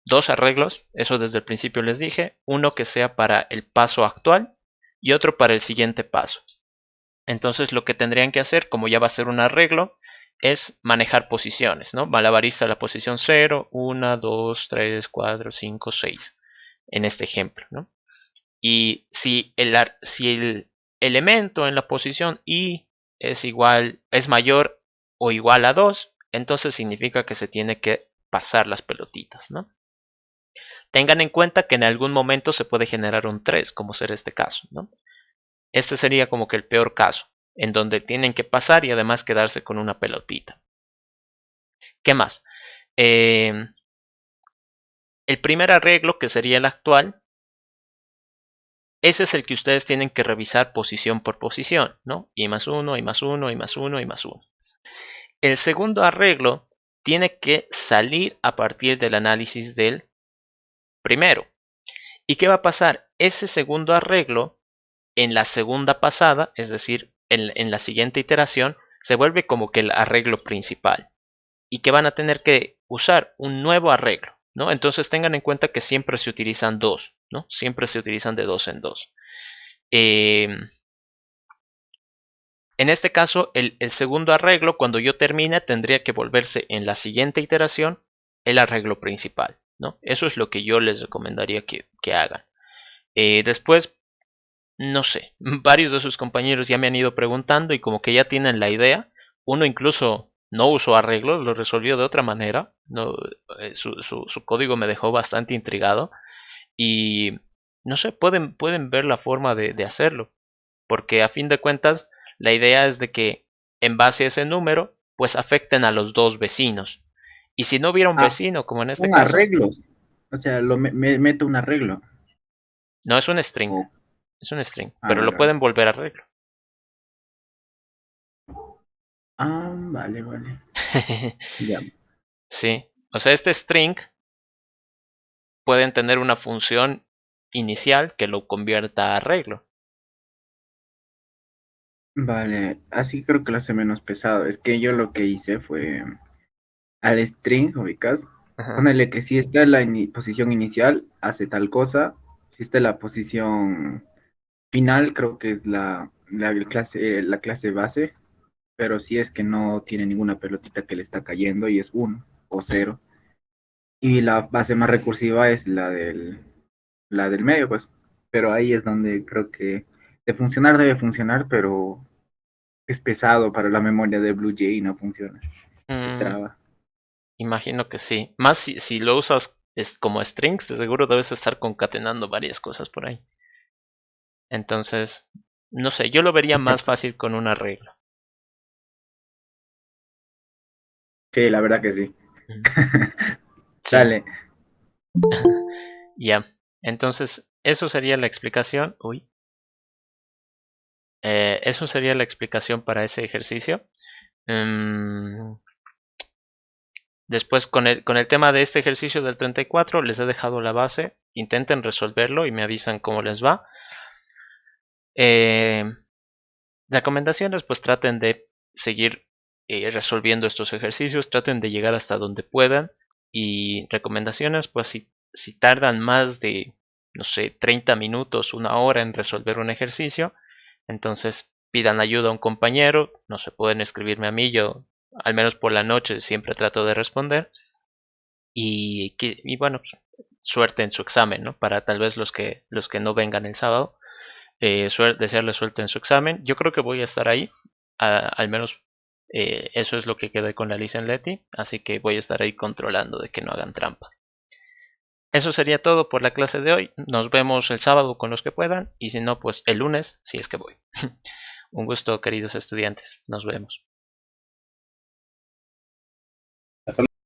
Speaker 1: 2 arreglos, eso desde el principio les dije. Uno que sea para el paso actual y otro para el siguiente paso. Entonces lo que tendrían que hacer, como ya va a ser un arreglo, es manejar posiciones, ¿no? Malabarista la posición 0, 1, 2, 3, 4, 5, 6. En este ejemplo, ¿no? Y si el elemento en la posición I es mayor o igual a 2, entonces significa que se tiene que pasar las pelotitas, ¿no? Tengan en cuenta que en algún momento se puede generar un 3, como será este caso, ¿no? Este sería como que el peor caso, en donde tienen que pasar y además quedarse con una pelotita. ¿Qué más? El primer arreglo, que sería el actual, ese es el que ustedes tienen que revisar posición por posición, ¿no? Y más 1, y más 1, y más 1, y más 1. El segundo arreglo tiene que salir a partir del análisis del primero. ¿Y qué va a pasar? Ese segundo arreglo, en la segunda pasada, es decir, en la siguiente iteración, se vuelve como que el arreglo principal. Y que van a tener que usar un nuevo arreglo, ¿no? Entonces tengan en cuenta que siempre se utilizan dos, ¿no? Siempre se utilizan de 2 en 2. En este caso, el segundo arreglo, cuando yo termine, tendría que volverse en la siguiente iteración el arreglo principal, ¿no? Eso es lo que yo les recomendaría que hagan. Después, no sé, varios de sus compañeros ya me han ido preguntando y como que ya tienen la idea. Uno incluso no usó arreglos, lo resolvió de otra manera. No, su código me dejó bastante intrigado. Y no sé, pueden ver la forma de hacerlo. Porque a fin de cuentas, la idea es de que en base a ese número, pues afecten a los dos vecinos. Y si no hubiera un vecino, como en este
Speaker 2: Un
Speaker 1: caso,
Speaker 2: arreglo. O sea, meto un arreglo.
Speaker 1: no es un string,
Speaker 2: Oh,
Speaker 1: es un string, pero
Speaker 2: vale,
Speaker 1: lo
Speaker 2: vale.
Speaker 1: pueden volver arreglo.
Speaker 2: Vale, vale. Ya.
Speaker 1: Sí, o sea, este string pueden tener una función inicial que lo convierta a arreglo.
Speaker 2: Vale, así creo que lo hace menos pesado. Es que yo lo que hice fue al string, ubicas,
Speaker 1: Ajá.
Speaker 2: ponerle que si está en la posición inicial, hace tal cosa. Si está en la posición final, creo que es la clase base. Pero si es que no tiene ninguna pelotita que le está cayendo y es 1 o 0. Y la base más recursiva es la del medio, pues. pero ahí es donde creo que de funcionar debe funcionar, pero es pesado para la memoria de BlueJ y no funciona, se
Speaker 1: Mm,
Speaker 2: traba.
Speaker 1: imagino que sí. Más si lo usas como strings, de seguro debes estar concatenando varias cosas por ahí. Entonces, no sé, yo lo vería más fácil con un arreglo.
Speaker 2: Sí, la verdad que sí.
Speaker 1: Ujú. Sí,
Speaker 2: Dale,
Speaker 1: ya. Entonces, eso sería la explicación. Uy. Eso sería la explicación para ese ejercicio. Mm, Después, con el tema de este ejercicio del 34, les he dejado la base. Intenten resolverlo y me avisan cómo les va. Eh, Recomendaciones, pues traten de seguir resolviendo estos ejercicios, traten de llegar hasta donde puedan. Y recomendaciones, pues si tardan más de, no sé, 30 minutos, una hora en resolver un ejercicio, entonces pidan ayuda a un compañero, no se pueden escribirme a mí, yo al menos por la noche siempre trato de responder. Y bueno, pues, suerte en su examen, ¿no? Para tal vez los que no vengan el sábado, desearles suerte en su examen. Yo creo que voy a estar ahí, al menos eso es lo que quedé con la Lisa en Leti, así que voy a estar ahí controlando de que no hagan trampa. Eso sería todo por la clase de hoy. Nos vemos el sábado con los que puedan y si no, pues el lunes, si es que voy. Un gusto, queridos estudiantes. Nos vemos.